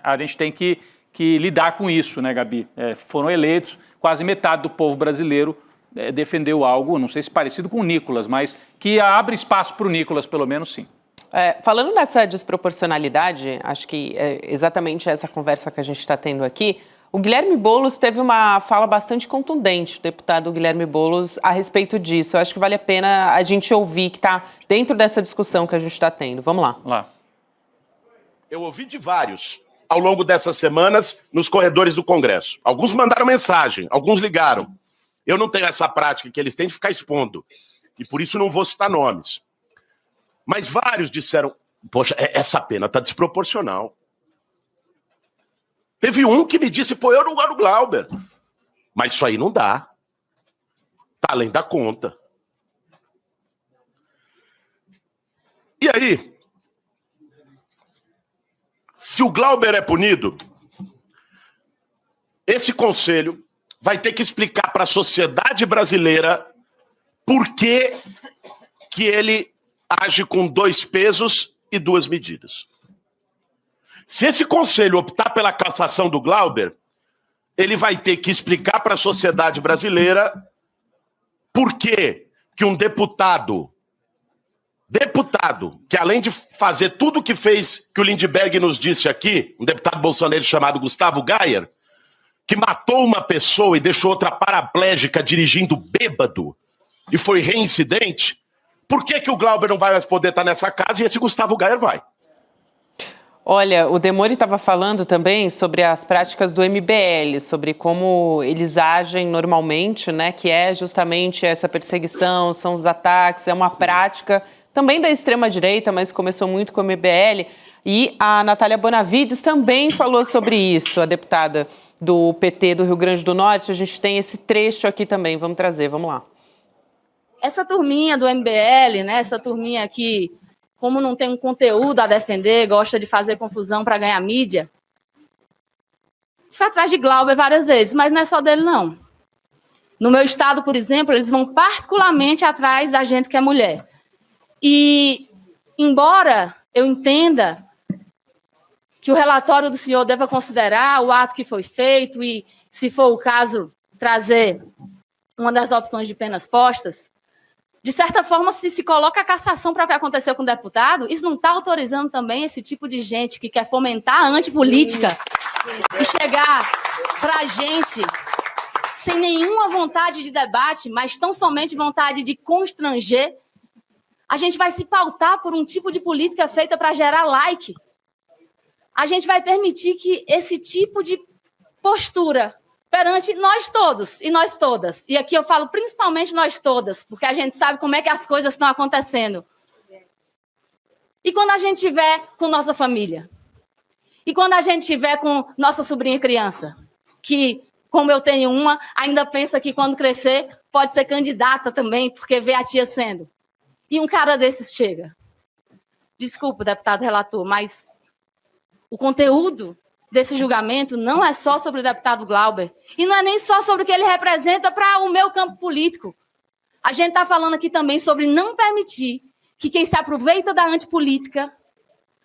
a gente tem que lidar com isso, né, Gabi? Foram eleitos, quase metade do povo brasileiro defendeu algo, não sei se parecido com o Nicolas, mas que abre espaço para o Nicolas, pelo menos sim. Falando nessa desproporcionalidade, acho que é exatamente essa conversa que a gente está tendo aqui. O Guilherme Boulos teve uma fala bastante contundente, o deputado Guilherme Boulos, a respeito disso. Eu acho que vale a pena a gente ouvir, que está dentro dessa discussão que a gente está tendo. Vamos lá. Eu ouvi de vários ao longo dessas semanas nos corredores do Congresso. Alguns mandaram mensagem, alguns ligaram. Eu não tenho essa prática que eles têm de ficar expondo. E por isso não vou citar nomes. Mas vários disseram, poxa, essa pena está desproporcional. Teve um que me disse, pô, eu não gosto do Glauber. Mas isso aí não dá. Tá além da conta. E aí? Se o Glauber é punido, esse conselho vai ter que explicar para a sociedade brasileira por que ele age com 2 pesos e 2 medidas. Se esse conselho optar pela cassação do Glauber, ele vai ter que explicar para a sociedade brasileira por que um deputado que além de fazer tudo o que fez, que o Lindbergh nos disse aqui, um deputado bolsonaro chamado Gustavo Gayer, que matou uma pessoa e deixou outra paraplégica dirigindo bêbado e foi reincidente, por que o Glauber não vai mais poder estar nessa casa e esse Gustavo Gayer vai? Olha, o Demori estava falando também sobre as práticas do MBL, sobre como eles agem normalmente, né? Que é justamente essa perseguição, são os ataques, é uma prática também da extrema-direita, mas começou muito com o MBL. E a Natália Bonavides também falou sobre isso, a deputada do PT do Rio Grande do Norte. A gente tem esse trecho aqui também, vamos trazer, vamos lá. Essa turminha do MBL, né? Essa turminha aqui, como não tem um conteúdo a defender, gosta de fazer confusão para ganhar mídia, foi atrás de Glauber várias vezes, mas não é só dele, não. No meu estado, por exemplo, eles vão particularmente atrás da gente que é mulher. E, embora eu entenda que o relatório do senhor deva considerar o ato que foi feito e, se for o caso, trazer uma das opções de penas postas, de certa forma, se coloca a cassação para o que aconteceu com o deputado, isso não está autorizando também esse tipo de gente que quer fomentar a antipolítica e chegar para a gente sem nenhuma vontade de debate, mas tão somente vontade de constranger. A gente vai se pautar por um tipo de política feita para gerar like. A gente vai permitir que esse tipo de postura perante nós todos e nós todas. E aqui eu falo principalmente nós todas, porque a gente sabe como é que as coisas estão acontecendo. E quando a gente estiver com nossa família? E quando a gente estiver com nossa sobrinha criança? Que, como eu tenho uma, ainda pensa que quando crescer pode ser candidata também, porque vê a tia sendo. E um cara desses chega. Desculpa, deputado relator, mas o conteúdo desse julgamento não é só sobre o deputado Glauber e não é nem só sobre o que ele representa para o meu campo político. A gente está falando aqui também sobre não permitir que quem se aproveita da antipolítica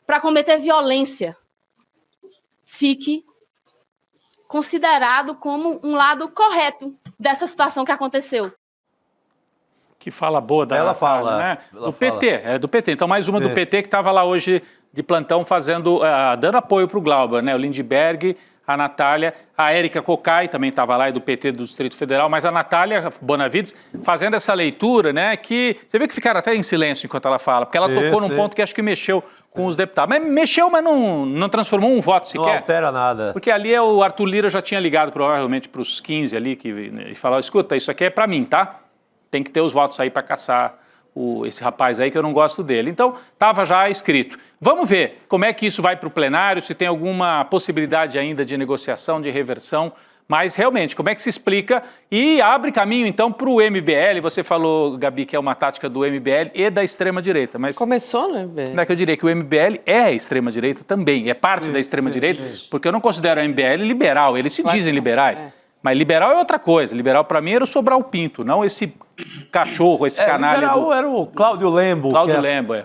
para cometer violência fique considerado como um lado correto dessa situação que aconteceu. Que fala boa da ela fala, né? ela do fala. PT, é do PT. Então mais uma do PT que estava lá hoje de plantão fazendo, dando apoio para o Glauber, né? O Lindbergh, a Natália, a Érica Cocai também estava lá, é do PT do Distrito Federal, mas a Natália Bonavides fazendo essa leitura, né? Que você vê que ficaram até em silêncio enquanto ela fala, porque ela tocou num ponto que acho que mexeu com os deputados. Mas mexeu, mas não transformou um voto sequer. Não altera nada. Porque ali o Arthur Lira já tinha ligado provavelmente para os 15 ali e falou, escuta, isso aqui é para mim, tá? Tem que ter os votos aí para caçar esse rapaz aí que eu não gosto dele. Então, estava já escrito. Vamos ver como é que isso vai para o plenário, se tem alguma possibilidade ainda de negociação, de reversão, mas realmente, como é que se explica e abre caminho então para o MBL. Você falou, Gabi, que é uma tática do MBL e da extrema-direita, mas... Começou no MBL. Não é que eu diria que o MBL é a extrema-direita também, é parte da extrema-direita, porque eu não considero o MBL liberal, eles se dizem liberais. Mas liberal é outra coisa. Liberal, para mim, era o Sobral Pinto, não esse cachorro, esse canalha. Liberal era o Cláudio Lembo,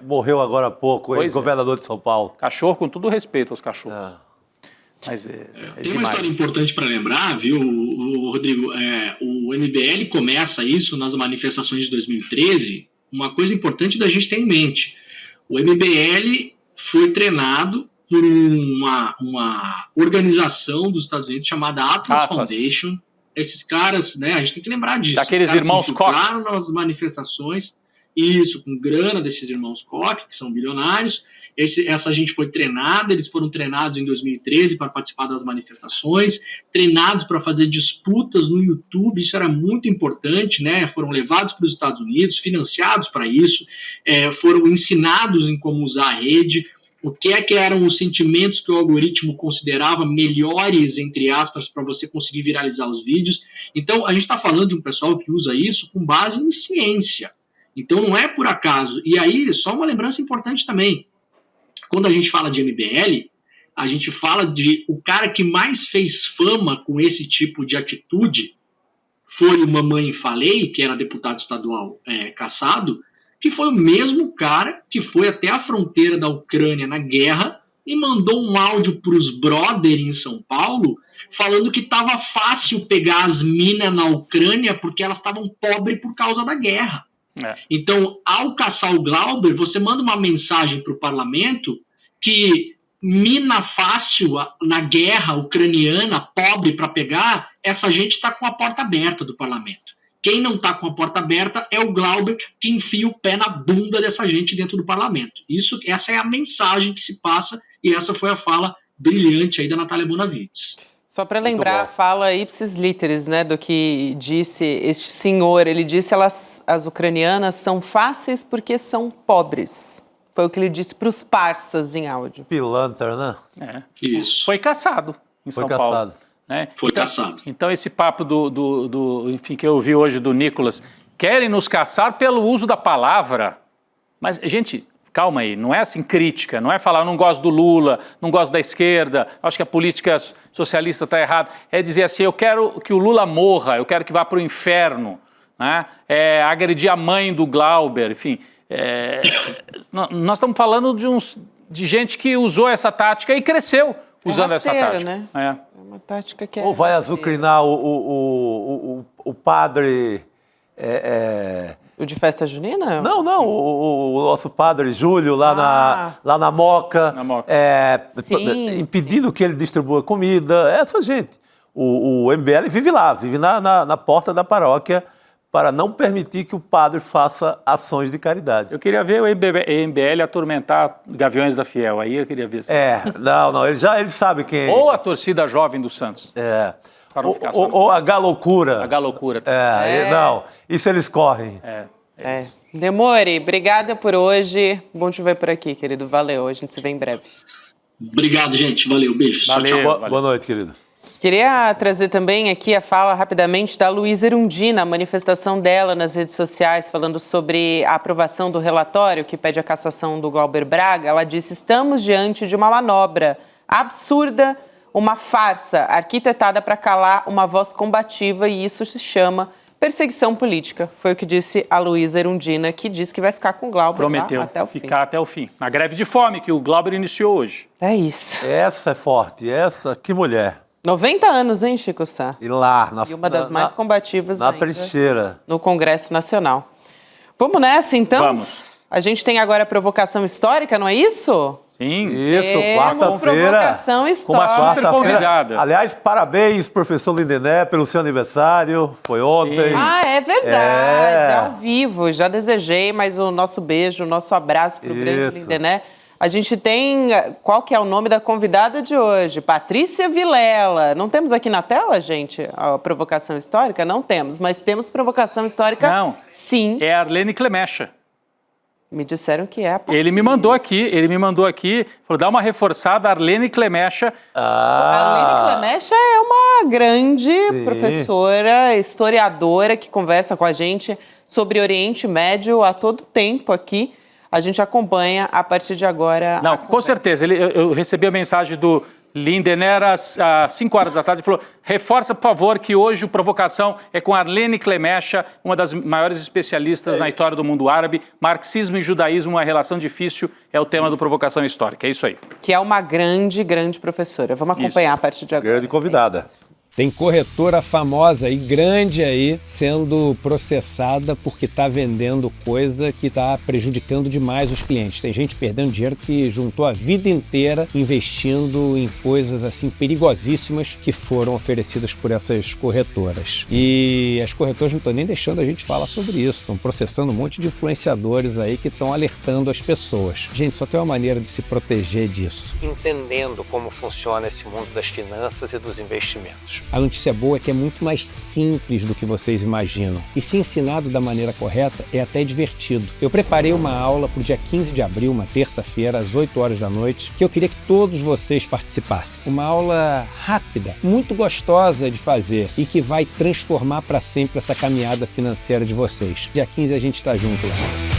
morreu agora há pouco, ex-governador de São Paulo. Cachorro, com todo respeito aos cachorros. Mas tem uma história importante para lembrar, viu, Rodrigo? O MBL começa isso nas manifestações de 2013. Uma coisa importante da gente ter em mente. O MBL foi treinado por uma organização dos Estados Unidos chamada Atlas Foundation. Esses caras, né, a gente tem que lembrar disso. Daqueles irmãos Koch. Nas manifestações, isso, com grana desses irmãos Koch, que são bilionários. Essa gente foi treinada, eles foram treinados em 2013 para participar das manifestações, treinados para fazer disputas no YouTube, isso era muito importante, né? Foram levados para os Estados Unidos, financiados para isso, foram ensinados em como usar a rede. o que eram os sentimentos que o algoritmo considerava melhores, entre aspas, para você conseguir viralizar os vídeos. Então, a gente está falando de um pessoal que usa isso com base em ciência. Então, não é por acaso. E aí, só uma lembrança importante também. Quando a gente fala de MBL, a gente fala de o cara que mais fez fama com esse tipo de atitude foi o Mamãe Falei, que era deputado estadual cassado, que foi o mesmo cara que foi até a fronteira da Ucrânia na guerra e mandou um áudio para os brother em São Paulo falando que estava fácil pegar as minas na Ucrânia porque elas estavam pobres por causa da guerra. Então, ao caçar o Glauber, você manda uma mensagem para o parlamento que mina fácil na guerra ucraniana, pobre para pegar, essa gente está com a porta aberta do parlamento. Quem não está com a porta aberta é o Glauber, que enfia o pé na bunda dessa gente dentro do parlamento. Essa é a mensagem que se passa, e essa foi a fala brilhante aí da Natália Bonavides. Só para lembrar a fala ipsis literis, né, do que disse este senhor. Ele disse que as ucranianas são fáceis porque são pobres. Foi o que ele disse para os parças em áudio. Pilantra, né? Isso. Foi caçado em São Paulo. Né? Foi caçado. Então esse papo enfim, que eu ouvi hoje do Nicolas, querem nos caçar pelo uso da palavra. Mas, gente, calma aí, não é assim crítica, não é falar eu não gosto do Lula, não gosto da esquerda, acho que a política socialista está errada. É dizer assim, eu quero que o Lula morra, eu quero que vá para o inferno, né? Agredir a mãe do Glauber, enfim. Nós estamos falando de gente que usou essa tática e cresceu usando essa tática. Né? É uma tática que Ou vai azucrinar o padre... O de festa junina? Não, o nosso padre Júlio lá na Moca, impedindo que ele distribua comida, essa gente. O MBL vive na porta da paróquia, para não permitir que o padre faça ações de caridade. Eu queria ver o MBL atormentar Gaviões da Fiel, aí eu queria ver. Ele sabe quem... Ou a torcida jovem do Santos. Ou a galocura. A galocura. Não, isso eles correm. Demore, obrigada por hoje. Bom te ver por aqui, querido. Valeu, a gente se vê em breve. Obrigado, gente. Valeu, beijos. Tchau. Boa noite, querido. Queria trazer também aqui a fala rapidamente da Luísa Erundina, a manifestação dela nas redes sociais, falando sobre a aprovação do relatório que pede a cassação do Glauber Braga. Ela disse, estamos diante de uma manobra absurda, uma farsa arquitetada para calar uma voz combativa e isso se chama perseguição política. Foi o que disse a Luísa Erundina, que disse que vai ficar com o Glauber Prometeu até o fim. Ficar até o fim. Na greve de fome que o Glauber iniciou hoje. É isso. Essa é forte, que mulher. 90 anos, hein, Chico Sá? E lá, e uma das mais combativas na trincheira. No Congresso Nacional. Vamos nessa, então? Vamos. A gente tem agora a provocação histórica, não é isso? Sim. Isso, quarta-feira. Provocação histórica. Com uma super convidada. Aliás, parabéns, professor Lindené, pelo seu aniversário. Foi ontem. Sim. É verdade. Ao vivo. Já desejei, mas o nosso beijo, o nosso abraço para o grande Lindené. A gente tem, qual que é o nome da convidada de hoje? Patrícia Vilela. Não temos aqui na tela, gente, a provocação histórica? Não temos, mas temos provocação histórica, sim. É a Arlene Clemecha. Me disseram que é a Patrícia. Ele me mandou aqui, falou, dá uma reforçada, Arlene Clemecha. A Arlene Clemecha é uma grande professora, historiadora, que conversa com a gente sobre Oriente Médio a todo tempo aqui. A gente acompanha a partir de agora. Não, com certeza. Eu recebi a mensagem do Lindené às 5 horas da tarde. Ele falou, reforça, por favor, que hoje o Provocação é com Arlene Clemecha, uma das maiores especialistas na história do mundo árabe. Marxismo e judaísmo, uma relação difícil, é o tema do Provocação Histórica. É isso aí. Que é uma grande, grande professora. Vamos acompanhar a partir de agora. Grande convidada. Tem corretora famosa e grande aí sendo processada porque está vendendo coisa que está prejudicando demais os clientes. Tem gente perdendo dinheiro que juntou a vida inteira investindo em coisas assim perigosíssimas que foram oferecidas por essas corretoras. E as corretoras não estão nem deixando a gente falar sobre isso. Estão processando um monte de influenciadores aí que estão alertando as pessoas. Gente, só tem uma maneira de se proteger disso. Entendendo como funciona esse mundo das finanças e dos investimentos. A notícia boa é que é muito mais simples do que vocês imaginam. E se ensinado da maneira correta, é até divertido. Eu preparei uma aula para o dia 15 de abril, uma terça-feira, às 8 horas da noite, que eu queria que todos vocês participassem. Uma aula rápida, muito gostosa de fazer e que vai transformar para sempre essa caminhada financeira de vocês. Dia 15 a gente está junto lá.